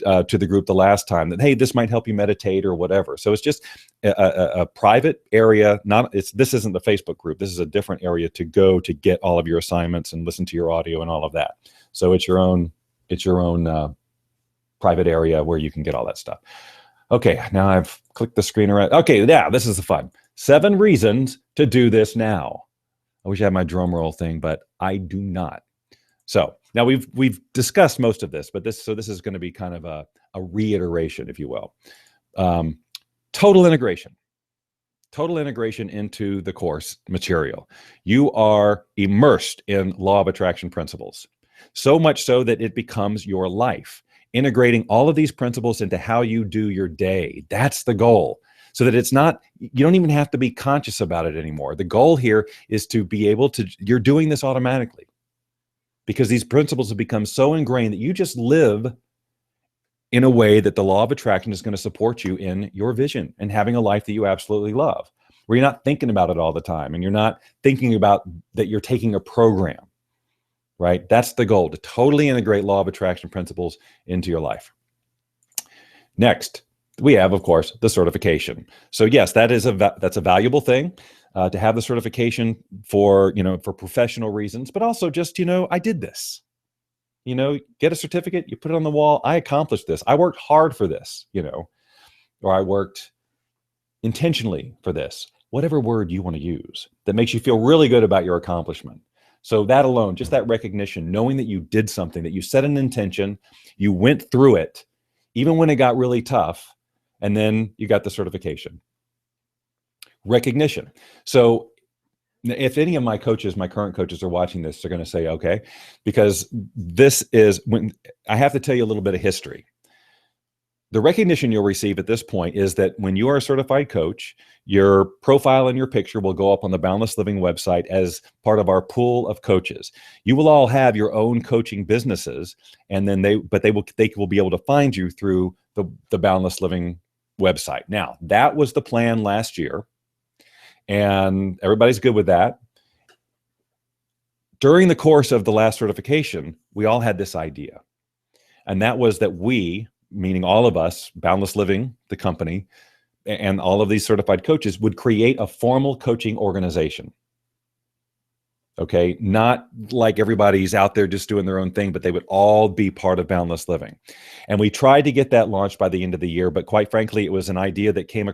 to the group the last time that, hey, this might help you meditate or whatever. So it's just a private area. This isn't the Facebook group. This is a different area to go to get all of your assignments and listen to your audio and all of that. So it's your own private area where you can get all that stuff. Okay, now I've clicked the screen around. Okay, yeah, this is the fun. 7 reasons to do this now. I wish I had my drum roll thing, but I do not. So now we've discussed most of this, but this is going to be kind of a reiteration, if you will. Total integration into the course material. You are immersed in law of attraction principles, so much so that it becomes your life. Integrating all of these principles into how you do your day. That's the goal. So that you don't even have to be conscious about it anymore. The goal here is to be able to, you're doing this automatically because these principles have become so ingrained that you just live in a way that the law of attraction is going to support you in your vision and having a life that you absolutely love, where you're not thinking about it all the time and you're not thinking about that you're taking a program. Right? That's the goal, to totally integrate law of attraction principles into your life. Next, we have, of course, the certification. So yes, that's a valuable thing to have the certification for professional reasons, but also just, I did this. Get a certificate, you put it on the wall. I accomplished this. I worked hard for this, or I worked intentionally for this. Whatever word you want to use that makes you feel really good about your accomplishment. So that alone, just that recognition, knowing that you did something, that you set an intention, you went through it, even when it got really tough, and then you got the certification. Recognition. So if any of my current coaches are watching this, they're going to say, okay, because this is when I have to tell you a little bit of history. The recognition you'll receive at this point is that when you are a certified coach, your profile and your picture will go up on the Boundless Living website as part of our pool of coaches. You will all have your own coaching businesses, and then they will be able to find you through the Boundless Living website. Now, that was the plan last year, and everybody's good with that. During the course of the last certification, we all had this idea, and that was that we, meaning all of us, Boundless Living, the company, and all of these certified coaches would create a formal coaching organization. Okay, not like everybody's out there just doing their own thing, but they would all be part of Boundless Living. And we tried to get that launched by the end of the year, but quite frankly, it was an idea that came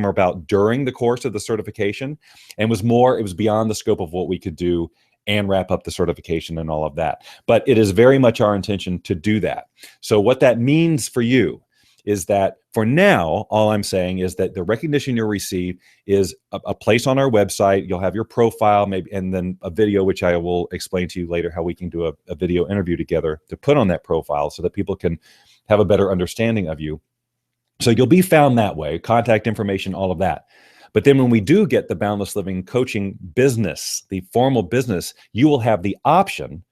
about during the course of the certification, and it was beyond the scope of what we could do and wrap up the certification and all of that. But it is very much our intention to do that. So what that means for you is that for now, all I'm saying is that the recognition you'll receive is a place on our website. You'll have your profile, maybe, and then a video, which I will explain to you later how we can do a video interview together to put on that profile so that people can have a better understanding of you. So you'll be found that way, contact information, all of that. But then when we do get the Boundless Living coaching business, the formal business, you will have the option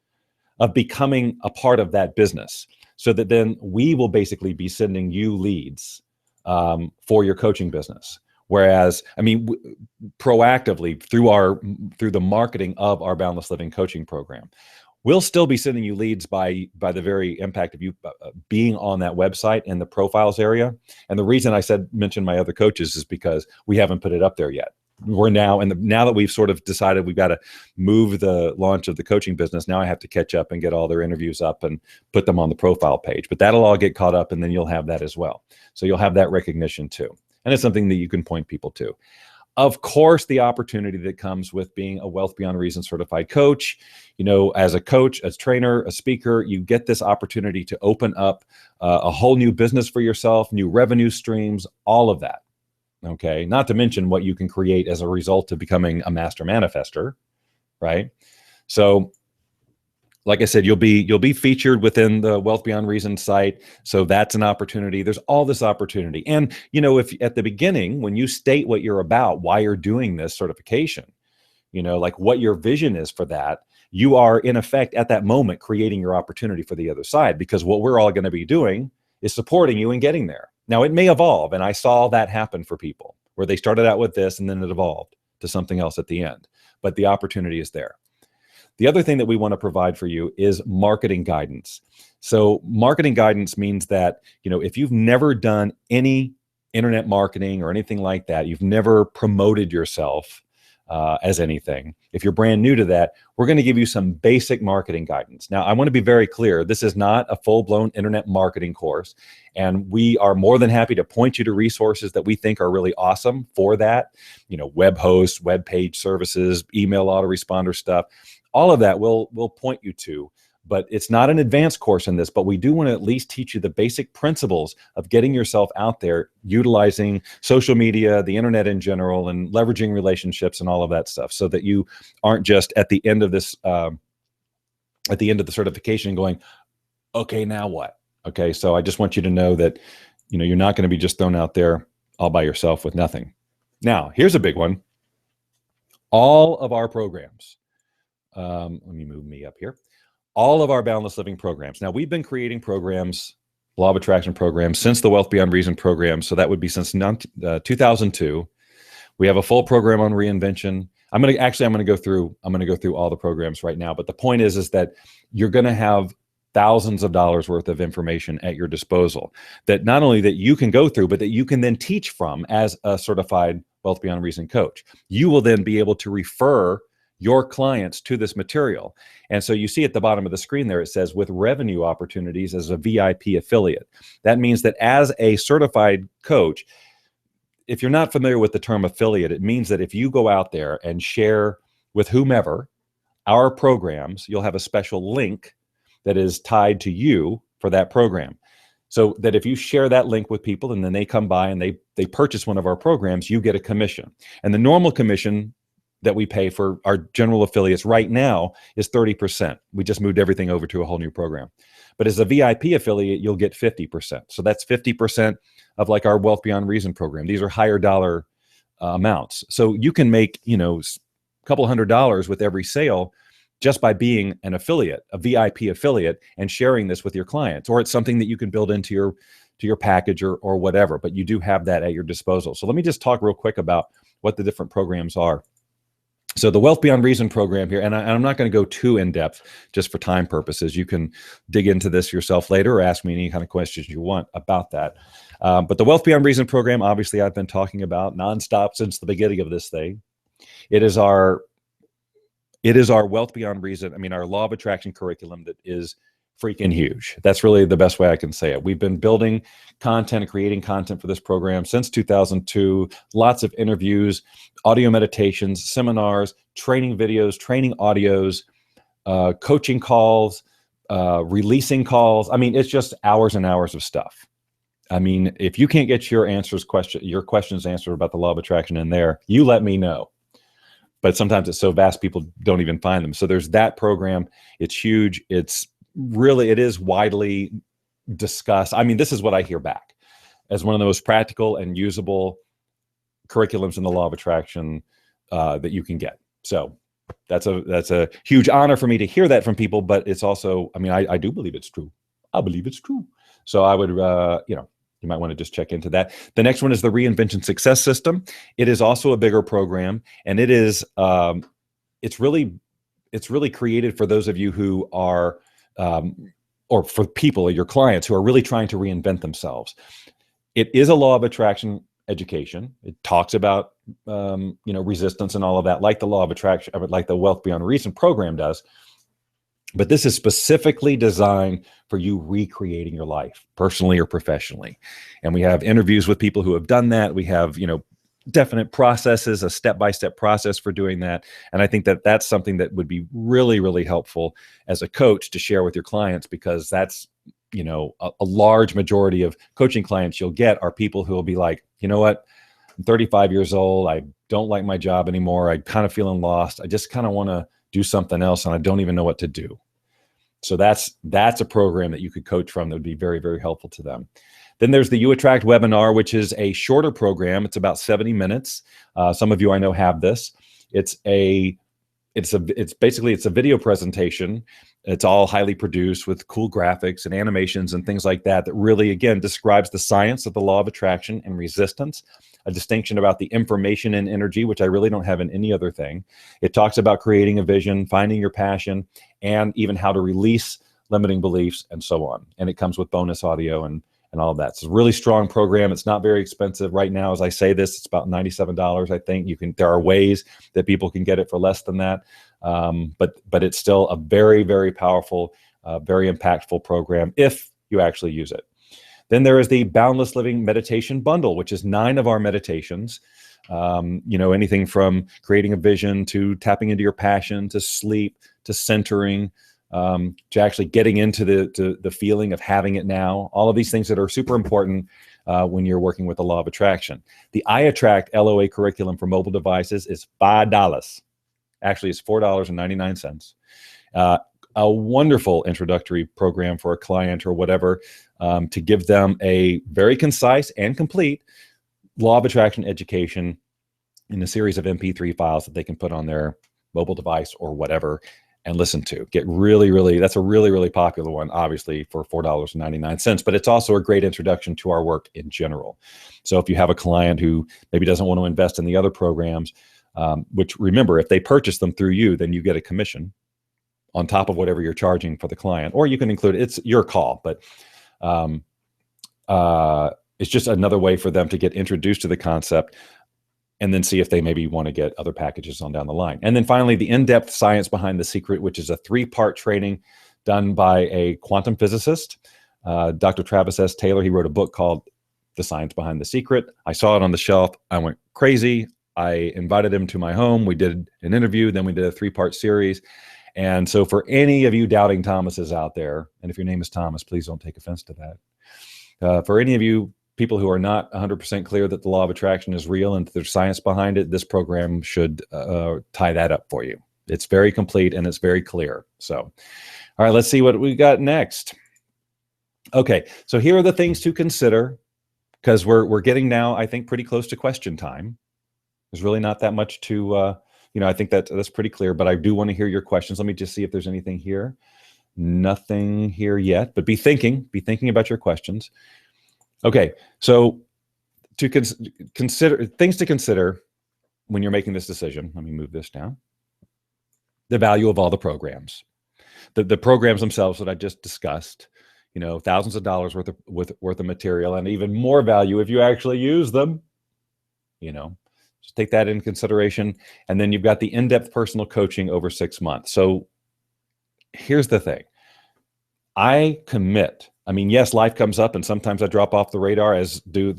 of becoming a part of that business, so that then we will basically be sending you leads for your coaching business. Whereas, proactively through the marketing of our Boundless Living coaching program, we'll still be sending you leads by the very impact of you being on that website in the profiles area. And the reason I mentioned my other coaches is because we haven't put it up there yet. We're now, now that we've sort of decided we've got to move the launch of the coaching business, now I have to catch up and get all their interviews up and put them on the profile page. But that'll all get caught up, and then you'll have that as well. So you'll have that recognition too. And it's something that you can point people to. Of course, the opportunity that comes with being a Wealth Beyond Reason certified coach, as a coach, as trainer, a speaker, you get this opportunity to open up a whole new business for yourself, new revenue streams, all of that. Okay, not to mention what you can create as a result of becoming a master manifester, right? So like I said, you'll be featured within the Wealth Beyond Reason site. So that's an opportunity. There's all this opportunity. And, if at the beginning, when you state what you're about, why you're doing this certification, like what your vision is for that, you are in effect at that moment creating your opportunity for the other side, because what we're all going to be doing is supporting you in getting there. Now, it may evolve. And I saw that happen for people where they started out with this and then it evolved to something else at the end. But the opportunity is there. The other thing that we want to provide for you is marketing guidance. So marketing guidance means that, if you've never done any internet marketing or anything like that, you've never promoted yourself as anything. If you're brand new to that, we're going to give you some basic marketing guidance. Now, I want to be very clear. This is not a full-blown internet marketing course, and we are more than happy to point you to resources that we think are really awesome for that. Web hosts, web page services, email autoresponder stuff. All of that we'll point you to, but it's not an advanced course in this, but we do want to at least teach you the basic principles of getting yourself out there, utilizing social media, the internet in general, and leveraging relationships and all of that stuff, so that you aren't just at the end of this, at the end of the certification going, okay, now what? Okay, so I just want you to know that, you're not going to be just thrown out there all by yourself with nothing. Now, here's a big one. All of our programs, let me move me up here. All of our Boundless Living programs. Now, we've been creating programs, Law of Attraction programs, since the Wealth Beyond Reason program. So that would be since 2002. We have a full program on reinvention. I'm going to go through all the programs right now. But the point is that you're going to have thousands of dollars worth of information at your disposal that not only that you can go through, but that you can then teach from as a certified Wealth Beyond Reason coach. You will then be able to refer your clients to this material. And so you see at the bottom of the screen there, it says with revenue opportunities as a VIP affiliate. That means that as a certified coach, if you're not familiar with the term affiliate, it means that if you go out there and share with whomever our programs, you'll have a special link that is tied to you for that program. So that if you share that link with people and then they come by and they purchase one of our programs, you get a commission. And the normal commission that we pay for our general affiliates right now is 30%. We just moved everything over to a whole new program. But as a VIP affiliate, you'll get 50%. So that's 50% of like our Wealth Beyond Reason program. These are higher dollar amounts. So you can make, a couple $100s with every sale just by being an affiliate, a VIP affiliate, and sharing this with your clients. Or it's something that you can build into your package or whatever, but you do have that at your disposal. So let me just talk real quick about what the different programs are. So the Wealth Beyond Reason program here, and I'm not going to go too in depth just for time purposes. You can dig into this yourself later or ask me any kind of questions you want about that. But the Wealth Beyond Reason program, obviously I've been talking about nonstop since the beginning of this thing. It is our Wealth Beyond Reason, our Law of Attraction curriculum that is freaking huge. That's really the best way I can say it. We've been building content, creating content for this program since 2002, lots of interviews, audio meditations, seminars, training videos, training audios, coaching calls, releasing calls. It's just hours and hours of stuff. If you can't get your questions answered about the Law of Attraction in there, you let me know. But sometimes it's so vast, people don't even find them. So there's that program. It's huge. It is widely discussed. This is what I hear back as one of the most practical and usable curriculums in the Law of Attraction that you can get. So that's a huge honor for me to hear that from people, but it's also, I do believe it's true. I believe it's true. So I would, you might want to just check into that. The next one is the Reinvention Success System. It is also a bigger program, and it is, it's really created for those of you who are, or for people, your clients who are really trying to reinvent themselves. It is a Law of Attraction education. It talks about, resistance and all of that, like the Law of Attraction, like the Wealth Beyond Reason program does. But this is specifically designed for you recreating your life, personally or professionally. And we have interviews with people who have done that. We have, definite processes, a step-by-step process for doing that. And I think that that's something that would be really, really helpful as a coach to share with your clients, because that's, a large majority of coaching clients you'll get are people who will be like, you know what, I'm 35 years old. I don't like my job anymore. I'm kind of feeling lost. I just kind of want to do something else, and I don't even know what to do. So that's a program that you could coach from that would be very, very helpful to them. Then there's the You Attract webinar, which is a shorter program. It's about 70 minutes. Some of you I know have this. It's basically a video presentation. It's all highly produced with cool graphics and animations and things like that really, again, describes the science of the law of attraction and resistance, a distinction about the information and energy, which I really don't have in any other thing. It talks about creating a vision, finding your passion, and even how to release limiting beliefs and so on. And it comes with bonus audio and all of that. It's a really strong program. It's not very expensive right now. As I say this, it's about $97. I think there are ways that people can get it for less than that. But it's still a very, very powerful, very impactful program if you actually use it. Then there is the Boundless Living Meditation Bundle, which is 9 of our meditations. Anything from creating a vision to tapping into your passion, to sleep, to centering, to actually getting into the feeling of having it now. All of these things that are super important when you're working with the law of attraction. The I Attract LOA curriculum for mobile devices is $5. Actually, it's $4.99. A wonderful introductory program for a client or whatever to give them a very concise and complete law of attraction education in a series of MP3 files that they can put on their mobile device or whatever and listen to. That's a really, really popular one, obviously, for $4.99, but it's also a great introduction to our work in general. So if you have a client who maybe doesn't want to invest in the other programs, which remember, if they purchase them through you, then you get a commission on top of whatever you're charging for the client, or you can include it. It's your call, but it's just another way for them to get introduced to the concept and then see if they maybe want to get other packages on down the line. And then finally, the in-depth science behind the secret, which is a 3-part training done by a quantum physicist, Dr. Travis S. Taylor. He wrote a book called The Science Behind the Secret. I saw it on the shelf. I went crazy. I invited him to my home. We did an interview. Then we did a 3-part series. And so for any of you doubting Thomases out there, and if your name is Thomas, please don't take offense to that. For any of you people who are not 100% clear that the law of attraction is real and there's science behind it, this program should tie that up for you. It's very complete and it's very clear. So, all right, let's see what we got next. Okay, so here are the things to consider, because we're getting now, I think, pretty close to question time. There's really not that much to, I think that's pretty clear, but I do want to hear your questions. Let me just see if there's anything here. Nothing here yet, but be thinking about your questions. Okay, so to consider things to consider when you're making this decision. Let me move this down. The value of all the programs, the programs themselves that I just discussed. Thousands of dollars worth of material, and even more value if you actually use them. Just take that into consideration. And then you've got the in-depth personal coaching over 6 months. So here's the thing. I commit. Yes, life comes up and sometimes I drop off the radar, as do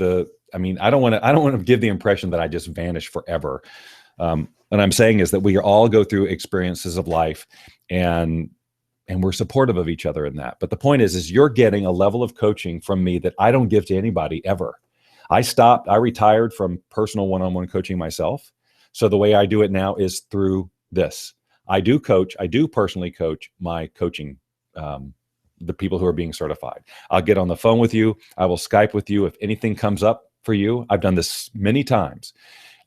I don't want to give the impression that I just vanish forever. What I'm saying is that we all go through experiences of life and we're supportive of each other in that. But the point is you're getting a level of coaching from me that I don't give to anybody ever. I retired from personal one-on-one coaching myself. So the way I do it now is through this. I do personally coach my coaching, the people who are being certified. I'll get on the phone with you. I will Skype with you if anything comes up for you. I've done this many times.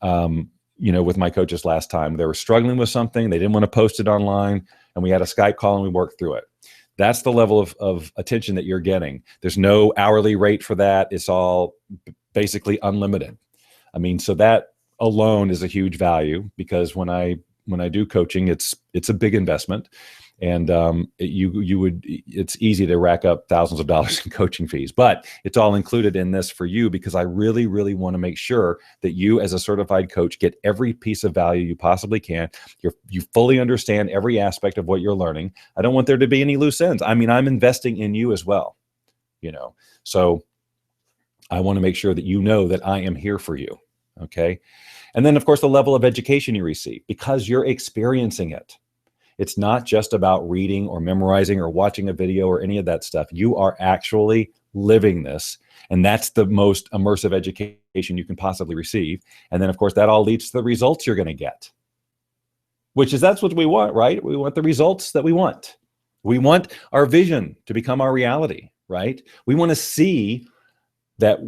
With my coaches last time, they were struggling with something. They didn't want to post it online, and we had a Skype call and we worked through it. That's the level of attention that you're getting. There's no hourly rate for that. It's all basically unlimited. So that alone is a huge value, because when I do coaching, it's a big investment, and it's easy to rack up thousands of dollars in coaching fees, but it's all included in this for you, because I really, really want to make sure that you as a certified coach get every piece of value you possibly can. You fully understand every aspect of what you're learning. I don't want there to be any loose ends. I'm investing in you as well, so I want to make sure that you know that I am here for you. Okay. And then of course, the level of education you receive, because you're experiencing it. It's not just about reading or memorizing or watching a video or any of that stuff. You are actually living this. And that's the most immersive education you can possibly receive. And then of course, that all leads to the results you're going to get, that's what we want, right? We want the results that we want. We want our vision to become our reality, right? We want to see that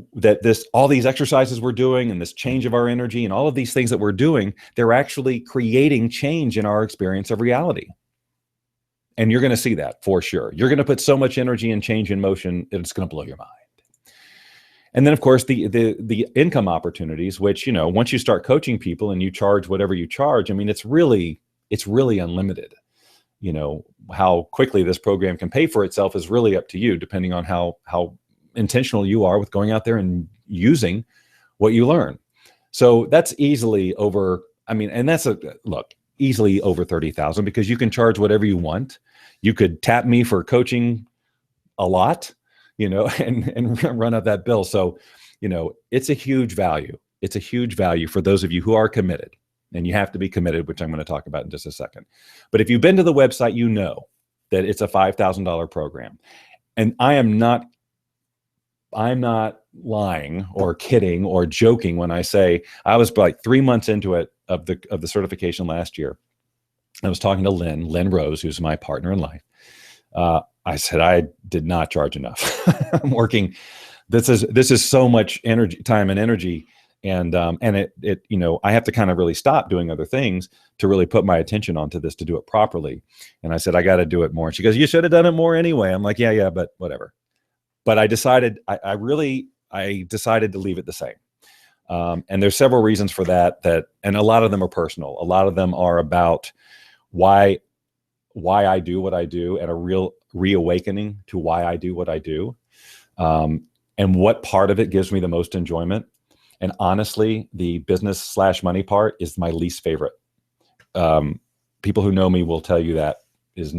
all these exercises we're doing and this change of our energy and all of these things that we're doing, they're actually creating change in our experience of reality. And you're going to see that for sure. You're going to put so much energy and change in motion, it's going to blow your mind. And then, of course, the income opportunities, which, once you start coaching people and you charge whatever you charge, I mean, it's really unlimited. How quickly this program can pay for itself is really up to you, depending on how intentional you are with going out there and using what you learn. So that's easily over, easily over 30,000, because you can charge whatever you want. You could tap me for coaching a lot, and run up that bill. So, it's a huge value. It's a huge value for those of you who are committed, and you have to be committed, which I'm going to talk about in just a second. But if you've been to the website, you know that it's a $5,000 program. And I'm not lying or kidding or joking when I say I was like 3 months into it of the certification last year. I was talking to Lynn Rose, who's my partner in life. I said, I did not charge enough. I'm working. This is so much time and energy. And it I have to kind of really stop doing other things to really put my attention onto this, to do it properly. And I said, I got to do it more. And she goes, you should have done it more anyway. I'm like, yeah, but whatever. But I decided, I decided to leave it the same. And there's several reasons for that, and a lot of them are personal. A lot of them are about why I do what I do, and a real reawakening to why I do what I do. And what part of it gives me the most enjoyment. And honestly, the business/money part is my least favorite. People who know me will tell you that is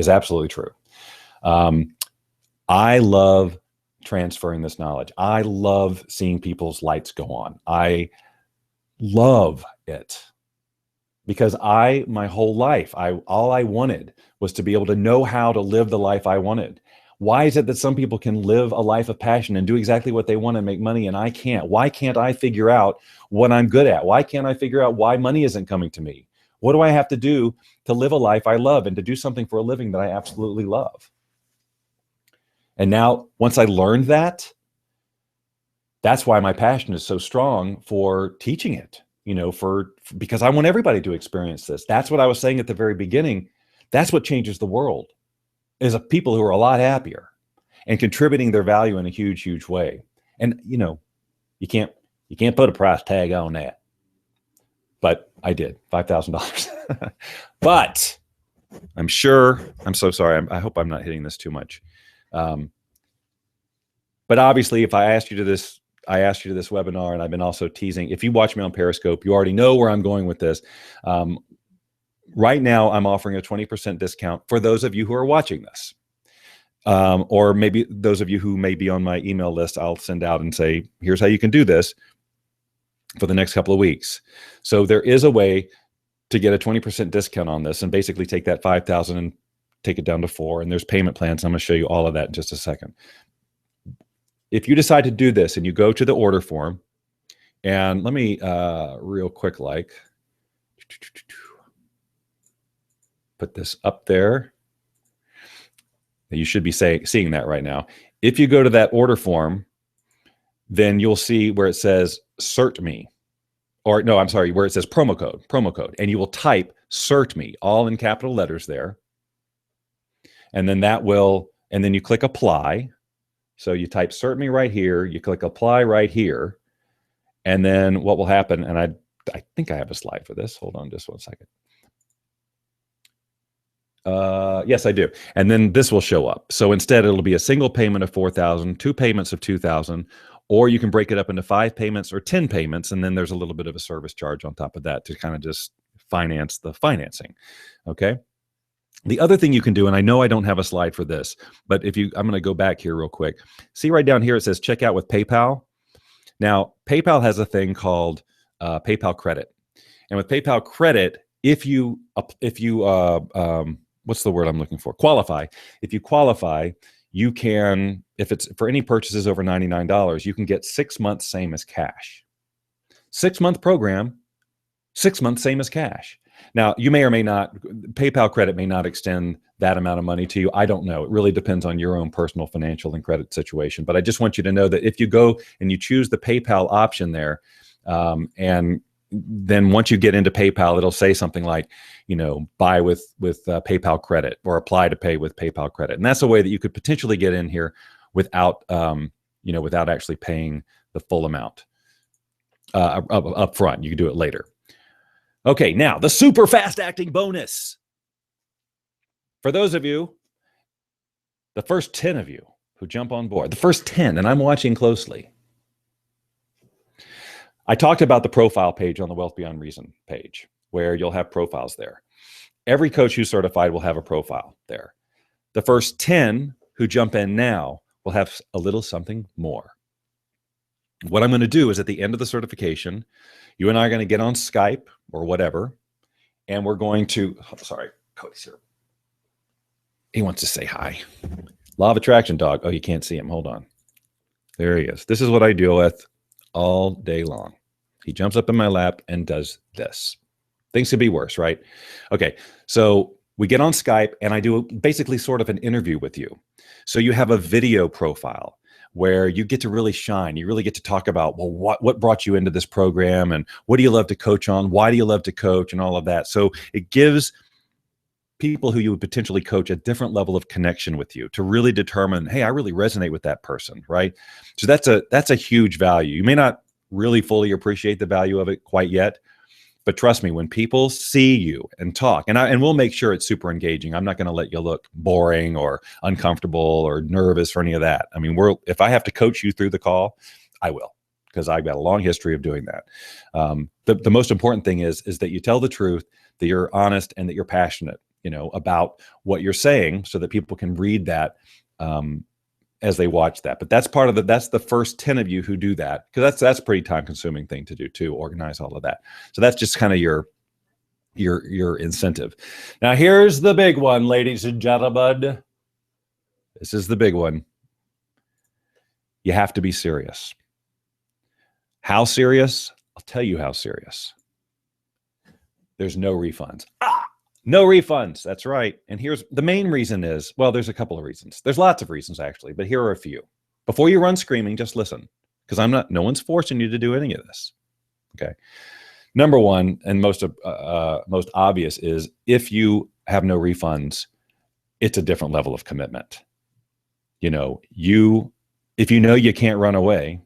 absolutely true. I love transferring this knowledge. I love seeing people's lights go on. I love it because my whole life, all I wanted was to be able to know how to live the life I wanted. Why is it that some people can live a life of passion and do exactly what they want and make money, and I can't? Why can't I figure out what I'm good at? Why can't I figure out why money isn't coming to me? What do I have to do to live a life I love and to do something for a living that I absolutely love? And now, once I learned that, that's why my passion is so strong for teaching it, because I want everybody to experience this. That's what I was saying at the very beginning. That's what changes the world, is people who are a lot happier and contributing their value in a huge, huge way. And, you can't put a price tag on that. But I did, $5,000. But I'm so sorry. I hope I'm not hitting this too much. But obviously, if I asked you to this webinar, and I've been also teasing, if you watch me on Periscope, you already know where I'm going with this. Right now, I'm offering a 20% discount for those of you who are watching this. Or maybe those of you who may be on my email list, I'll send out and say, here's how you can do this for the next couple of weeks. So there is a way to get a 20% discount on this and basically take that 5,000 and take it down to 4. And there's payment plans. I'm going to show you all of that in just a second. If you decide to do this and you go to the order form, and let me real quick, put this up there. You should be seeing that right now. If you go to that order form, then you'll see where it says CERT me, or no, I'm sorry, where it says promo code, and you will type CERT me, all in capital letters there. And then and then you click apply. So you type CERT me right here, you click apply right here. And then what will happen, and I think I have a slide for this. Hold on just one second. Yes, I do. And then this will show up. So instead, it'll be a single payment of $4,000, 2 payments of $2,000, or you can break it up into 5 payments or 10 payments. And then there's a little bit of a service charge on top of that to kind of just finance the financing. Okay. The other thing you can do, and I know I don't have a slide for this, but I'm going to go back here real quick. See right down here, it says check out with PayPal. Now, PayPal has a thing called PayPal Credit. And with PayPal Credit, if you what's the word I'm looking for? Qualify. If you qualify, you can, if it's for any purchases over $99, you can get 6 months same as cash. 6-month program, 6 months same as cash. Now, you may or may not, PayPal credit may not extend that amount of money to you. I don't know. It really depends on your own personal financial and credit situation. But I just want you to know that if you go and you choose the PayPal option there, and then once you get into PayPal, it'll say something like, buy with PayPal credit or apply to pay with PayPal credit. And that's a way that you could potentially get in here without, without actually paying the full amount up front. You can do it later. Okay, now the super fast acting bonus. For those of you, the first 10 of you who jump on board, the first 10, and I'm watching closely. I talked about the profile page on the Wealth Beyond Reason page, where you'll have profiles there. Every coach who's certified will have a profile there. The first 10 who jump in now will have a little something more. What I'm going to do is at the end of the certification, you and I are going to get on Skype or whatever, and we're going to, sorry, Cody's here. He wants to say hi. Law of attraction, dog. Oh, you can't see him. Hold on. There he is. This is what I deal with all day long. He jumps up in my lap and does this. Things could be worse, right? Okay, so we get on Skype and I do basically sort of an interview with you. So you have a video profile where you get to really shine. You really get to talk about, well, what brought you into this program and what do you love to coach on? Why do you love to coach and all of that? So it gives people who you would potentially coach a different level of connection with you to really determine, hey, I really resonate with that person, right? So that's a huge value. You may not really fully appreciate the value of it quite yet, but trust me, when people see you and talk, and we'll make sure it's super engaging. I'm not going to let you look boring or uncomfortable or nervous or any of that. I mean, if I have to coach you through the call, I will, because I've got a long history of doing that. The most important thing is that you tell the truth, that you're honest, and that you're passionate, about what you're saying, so that people can read that as they watch that. But that's that's the first 10 of you who do that, because that's a pretty time consuming thing to do too, organize all of that. So that's just kind of your incentive. Now here's the big one, ladies and gentlemen. This is the big one. You have to be serious. How serious? I'll tell you how serious. There's no refunds. No refunds. That's right. And here's the main reason is, well, there's a couple of reasons. There's lots of reasons actually, but here are a few. Before you run screaming, just listen, because no one's forcing you to do any of this. Okay. Number one, and most obvious, is if you have no refunds, it's a different level of commitment. If you can't run away,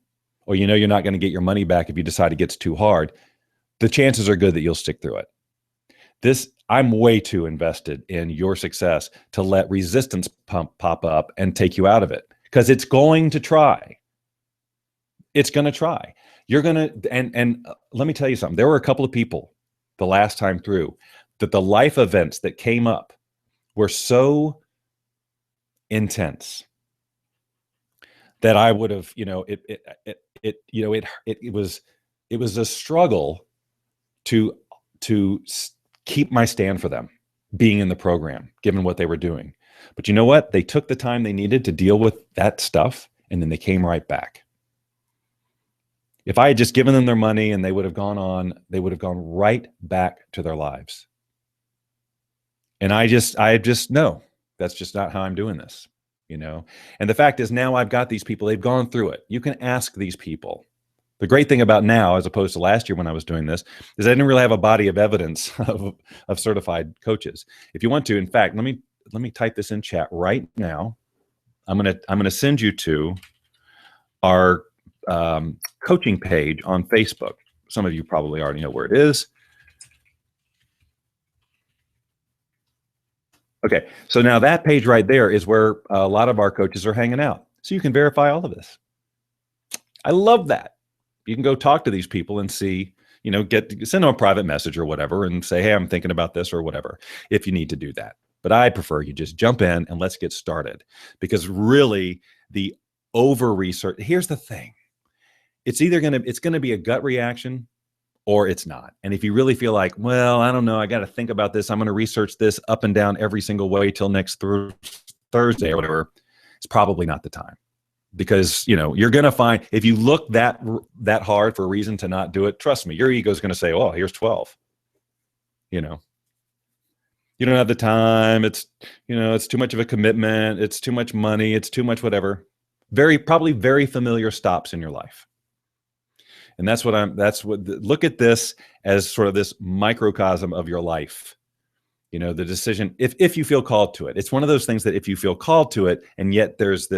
or you're not going to get your money back if you decide it gets too hard, the chances are good that you'll stick through it. I'm way too invested in your success to let resistance pop up and take you out of it, because it's going to try. It's going to try. You're going to, and let me tell you something. There were a couple of people the last time through that the life events that came up were so intense that I would have, it was a struggle to keep my stand for them being in the program, given what they were doing. But you know what? They took the time they needed to deal with that stuff, and then they came right back. If I had just given them their money and they would have gone right back to their lives. And I just know that's just not how I'm doing this, And the fact is, now I've got these people, they've gone through it. You can ask these people. The great thing about now, as opposed to last year when I was doing this, is I didn't really have a body of evidence of certified coaches. If you want to, in fact, let me type this in chat right now. I'm gonna send you to our coaching page on Facebook. Some of you probably already know where it is. Okay, so now that page right there is where a lot of our coaches are hanging out. So you can verify all of this. I love that. You can go talk to these people and see, send them a private message or whatever and say, hey, I'm thinking about this or whatever, if you need to do that. But I prefer you just jump in and let's get started, because really the over research, here's the thing. It's going to be a gut reaction or it's not. And if you really feel like, well, I don't know, I got to think about this, I'm going to research this up and down every single way till next Thursday or whatever, it's probably not the time. Because you're going to find, if you look that hard for a reason to not do it, trust me, your ego is going to say, oh, here's 12. you know, you don't have the time. It's, it's too much of a commitment. It's too much money. It's too much whatever. Probably very familiar stops in your life. And look at this as sort of this microcosm of your life. The decision, if you feel called to it. It's one of those things that if you feel called to it, and yet there's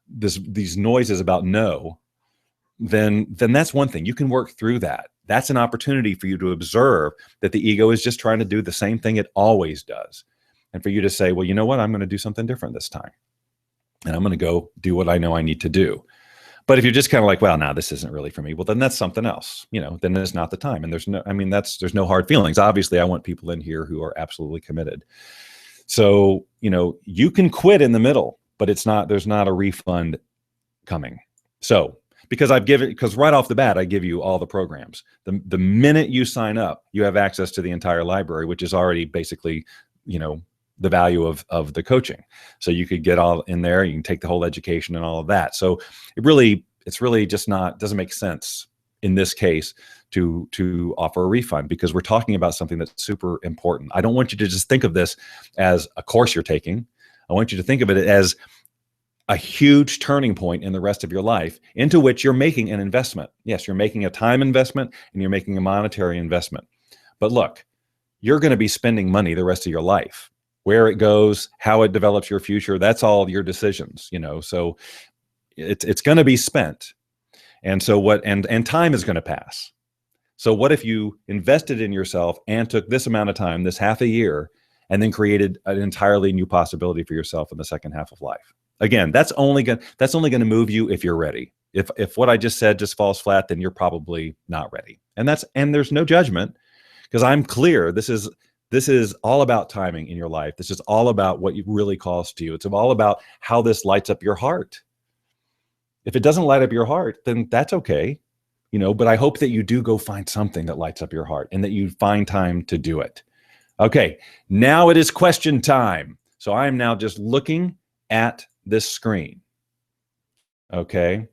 these noises about no, then that's one thing. You can work through that. That's an opportunity for you to observe that the ego is just trying to do the same thing it always does. And for you to say, well, you know what? I'm going to do something different this time. And I'm going to go do what I know I need to do. But if you're just kind of like, well, no, this isn't really for me, well, then that's something else. Then it's not the time. And there's no hard feelings. Obviously, I want people in here who are absolutely committed. So, you can quit in the middle, but there's not a refund coming. So, because right off the bat, I give you all the programs. The minute you sign up, you have access to the entire library, which is already basically, the value of the coaching. So you could get all in there, you can take the whole education and all of that. So it's really just doesn't make sense in this case to offer a refund, because we're talking about something that's super important. I don't want you to just think of this as a course you're taking. I want you to think of it as a huge turning point in the rest of your life into which you're making an investment. Yes, you're making a time investment and you're making a monetary investment. But look, you're going to be spending money the rest of your life. Where it goes, how it develops your future, that's all your decisions, so it's going to be spent. And so and time is going to pass. So what if you invested in yourself and took this amount of time, this half a year, and then created an entirely new possibility for yourself in the second half of life? Again, that's only going to move you if you're ready. If what I just said just falls flat, then you're probably not ready. And there's no judgment, because I'm clear. This is all about timing in your life. This is all about what it really calls to you. It's all about how this lights up your heart. If it doesn't light up your heart, then that's okay, but I hope that you do go find something that lights up your heart and that you find time to do it. Okay, now it is question time. So I am now just looking at this screen. Okay.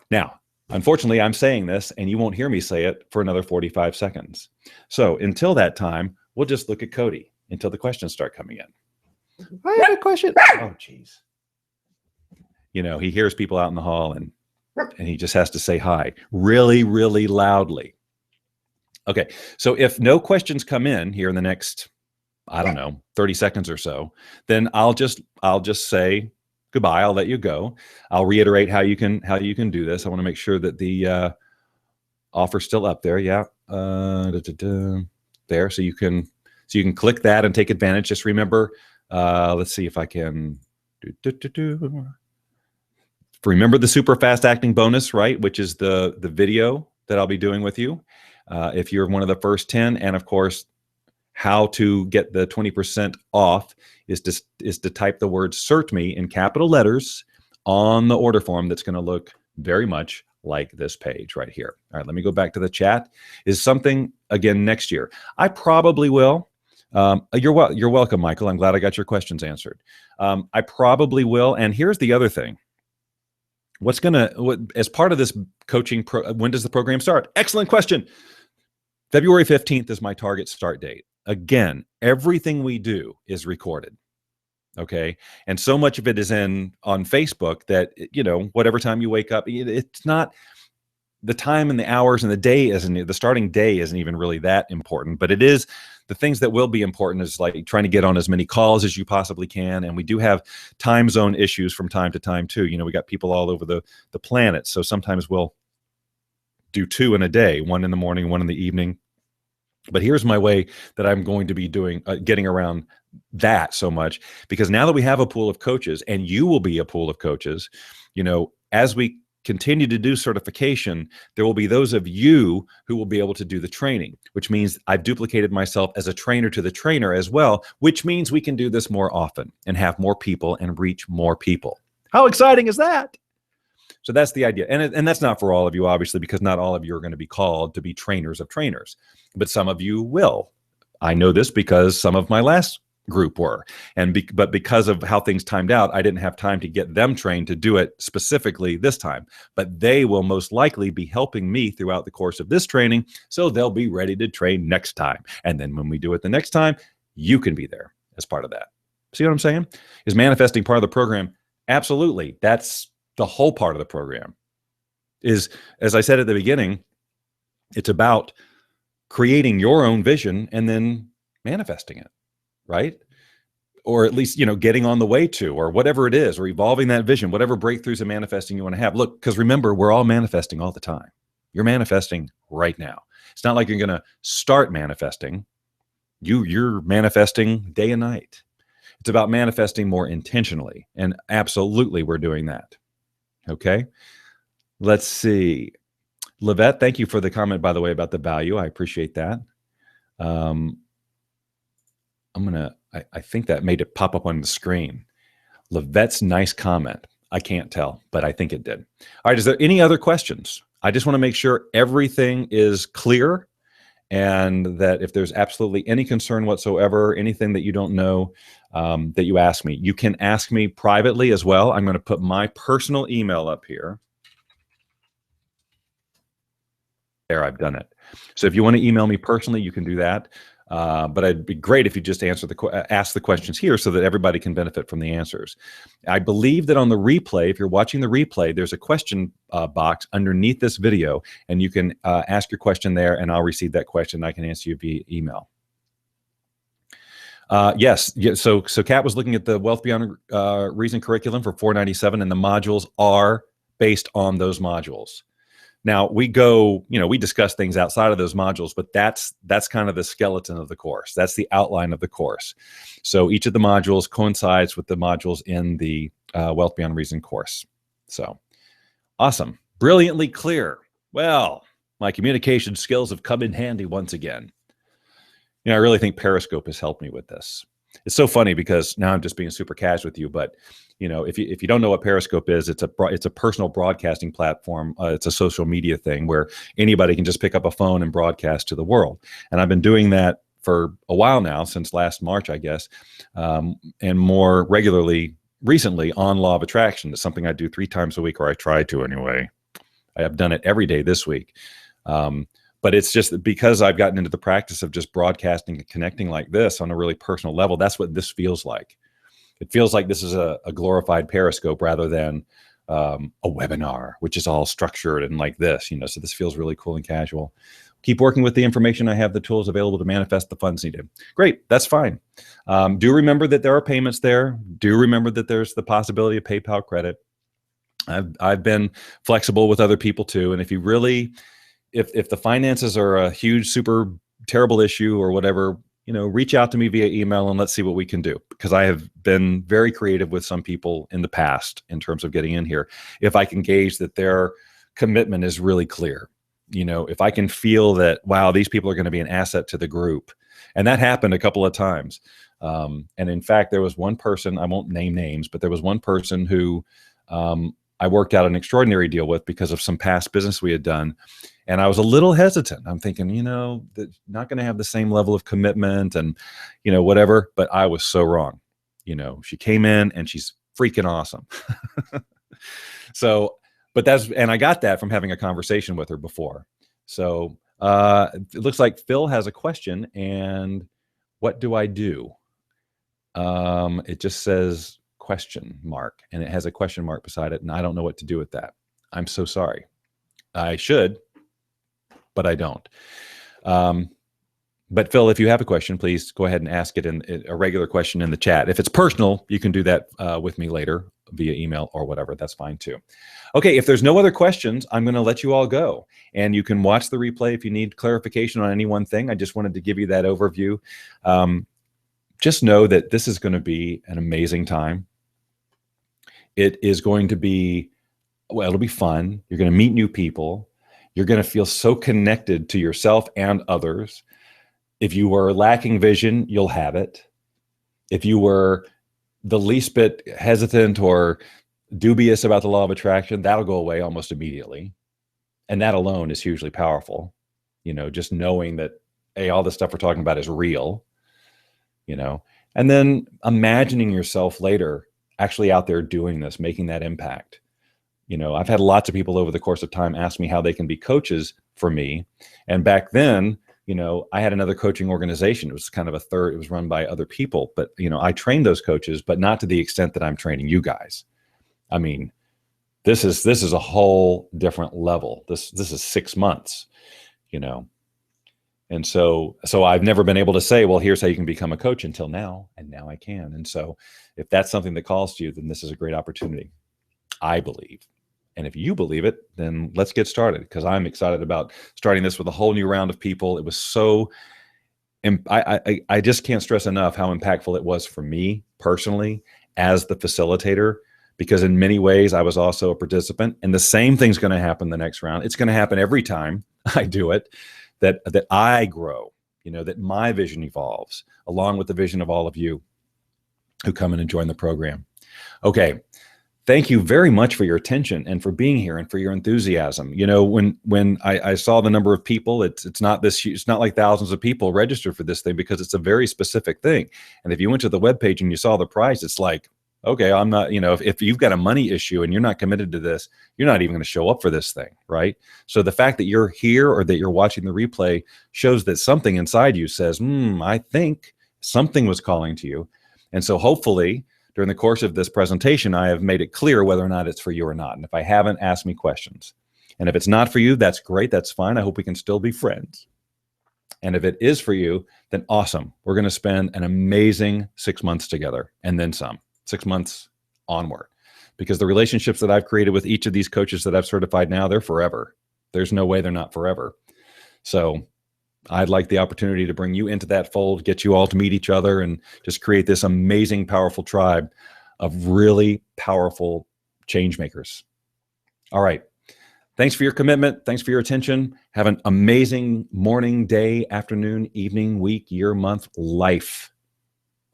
Now, unfortunately, I'm saying this and you won't hear me say it for another 45 seconds. So until that time, we'll just look at Cody until the questions start coming in. I have a question. Oh, geez. He hears people out in the hall and he just has to say hi really, really loudly. Okay. So if no questions come in here in the next, 30 seconds or so, then I'll just say goodbye. I'll let you go. I'll reiterate how you can do this. I want to make sure that the offer's still up there. Yeah. There. So you can click that and take advantage. Just remember, let's see if I can remember the super fast acting bonus, right? Which is the video that I'll be doing with you. If you're one of the first 10, and of course, how to get the 20% off is to type the word "Cert Me" in capital letters on the order form. That's going to look very much like this page right here. All right, let me go back to the chat. Is something again next year? I probably will. You're welcome, Michael. I'm glad I got your questions answered. I probably will. And here's the other thing. As part of this coaching, when does the program start? Excellent question. February 15th is my target start date. Again, everything we do is recorded. Okay. And so much of it is on Facebook that, whatever time you wake up, it's not the time and the hours and the starting day isn't even really that important, but it is the things that will be important is like trying to get on as many calls as you possibly can. And we do have time zone issues from time to time too. We got people all over the planet. So sometimes we'll do 2 in a day, 1 in the morning, 1 in the evening. But here's my way that I'm going to be doing, getting around that so much, because now that we have a pool of coaches, and you will be a pool of coaches, as we continue to do certification, there will be those of you who will be able to do the training, which means I've duplicated myself as a trainer to the trainer as well, which means we can do this more often and have more people and reach more people. How exciting is that? So that's the idea. And that's not for all of you, obviously, because not all of you are going to be called to be trainers of trainers, but some of you will. I know this because some of my last group were. But because of how things timed out, I didn't have time to get them trained to do it specifically this time. But they will most likely be helping me throughout the course of this training, so they'll be ready to train next time. And then when we do it the next time, you can be there as part of that. See what I'm saying? Is manifesting part of the program? Absolutely. That's the whole part of the program. Is, as I said at the beginning, it's about creating your own vision and then manifesting it, right? Or at least, getting on the way to, or whatever it is, or evolving that vision, whatever breakthroughs and manifesting you want to have. Look, because remember, we're all manifesting all the time. You're manifesting right now. It's not like you're going to start manifesting. You're manifesting day and night. It's about manifesting more intentionally. And absolutely, we're doing that. Okay. Let's see. Livette, thank you for the comment, by the way, about the value. I appreciate that. I think that made it pop up on the screen. Livette's nice comment. I can't tell, but I think it did. All right. Is there any other questions? I just want to make sure everything is clear, and that if there's absolutely any concern whatsoever, anything that you don't know, that you ask me. You can ask me privately as well. I'm going to put my personal email up here. There, I've done it. So if you want to email me personally, you can do that. But it'd be great if you just ask the questions here so that everybody can benefit from the answers. I believe that on the replay, if you're watching the replay, there's a question box underneath this video, and you can ask your question there, and I'll receive that question. I can answer you via email. Yes. So Kat was looking at the Wealth Beyond Reason curriculum for $497, and the modules are based on those modules. Now we discuss things outside of those modules, but that's kind of the skeleton of the course. That's the outline of the course. So each of the modules coincides with the modules in the Wealth Beyond Reason course. So awesome. Brilliantly clear. Well, my communication skills have come in handy once again. I really think Periscope has helped me with this. It's so funny because now I'm just being super cash with you, but if you don't know what Periscope is, it's a personal broadcasting platform. It's a social media thing where anybody can just pick up a phone and broadcast to the world. And I've been doing that for a while now, since last March, I guess, and more regularly recently on Law of Attraction. It's something I do 3 times a week, or I try to anyway. I have done it every day this week. But it's just because I've gotten into the practice of just broadcasting and connecting like this on a really personal level. That's what this feels like. It feels like this is a glorified Periscope rather than a webinar, which is all structured and like this, so this feels really cool and casual. Keep working with the information. I have the tools available to manifest the funds needed. Great. That's fine. Do remember that there are payments there. Do remember that there's the possibility of PayPal credit. I've been flexible with other people too. And if you really, if the finances are a huge, super terrible issue or whatever, reach out to me via email and let's see what we can do. Because I have been very creative with some people in the past in terms of getting in here. If I can gauge that their commitment is really clear, if I can feel that, wow, these people are going to be an asset to the group. And that happened a couple of times. And in fact, there was one person, I won't name names, but there was one person who I worked out an extraordinary deal with because of some past business we had done. And I was a little hesitant. I'm thinking, that not going to have the same level of commitment and, whatever, but I was so wrong. She came in and she's freaking awesome. And I got that from having a conversation with her before. So it looks like Phil has a question, and what do I do? It just says question mark, and it has a question mark beside it, and I don't know what to do with that. I'm so sorry. I should, but I don't. But Phil, if you have a question, please go ahead and ask it in a regular question in the chat. If it's personal, you can do that with me later via email or whatever. That's fine too. Okay, if there's no other questions, I'm going to let you all go. And you can watch the replay if you need clarification on any one thing. I just wanted to give you that overview. Just know that this is going to be an amazing time. It is going to be, well, it'll be fun. You're going to meet new people. You're going to feel so connected to yourself and others. If you were lacking vision, you'll have it. If you were the least bit hesitant or dubious about the law of attraction, that'll go away almost immediately. And that alone is hugely powerful. Just knowing that, hey, all this stuff we're talking about is real. And then imagining yourself later actually out there doing this, making that impact. I've had lots of people over the course of time ask me how they can be coaches for me. And back then, I had another coaching organization. It was kind of it was run by other people, but, I trained those coaches, but not to the extent that I'm training you guys. I mean, this is a whole different level. This is 6 months, And so I've never been able to say, well, here's how you can become a coach until now. And now I can. And so if that's something that calls to you, then this is a great opportunity, I believe. And if you believe it, then let's get started, because I'm excited about starting this with a whole new round of people. It was so, I just can't stress enough how impactful it was for me personally as the facilitator, because in many ways I was also a participant, and the same thing's going to happen the next round. It's going to happen every time I do it, that I grow, that my vision evolves along with the vision of all of you who come in and join the program. Okay. Thank you very much for your attention and for being here and for your enthusiasm. When I saw the number of people, it's not like thousands of people registered for this thing, because it's a very specific thing. And if you went to the webpage and you saw the price, it's like, okay, I'm not, if you've got a money issue and you're not committed to this, you're not even going to show up for this thing, right? So the fact that you're here or that you're watching the replay shows that something inside you says, I think something was calling to you. And so hopefully, during the course of this presentation, I have made it clear whether or not it's for you or not. And if I haven't, ask me questions. And if it's not for you, that's great. That's fine. I hope we can still be friends. And if it is for you, then awesome. We're going to spend an amazing 6 months together, and then some, 6 months onward. Because the relationships that I've created with each of these coaches that I've certified now, they're forever. There's no way they're not forever. So I'd like the opportunity to bring you into that fold, get you all to meet each other, and just create this amazing, powerful tribe of really powerful change makers. All right. Thanks for your commitment. Thanks for your attention. Have an amazing morning, day, afternoon, evening, week, year, month, life.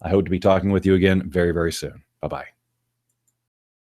I hope to be talking with you again very, very soon. Bye-bye.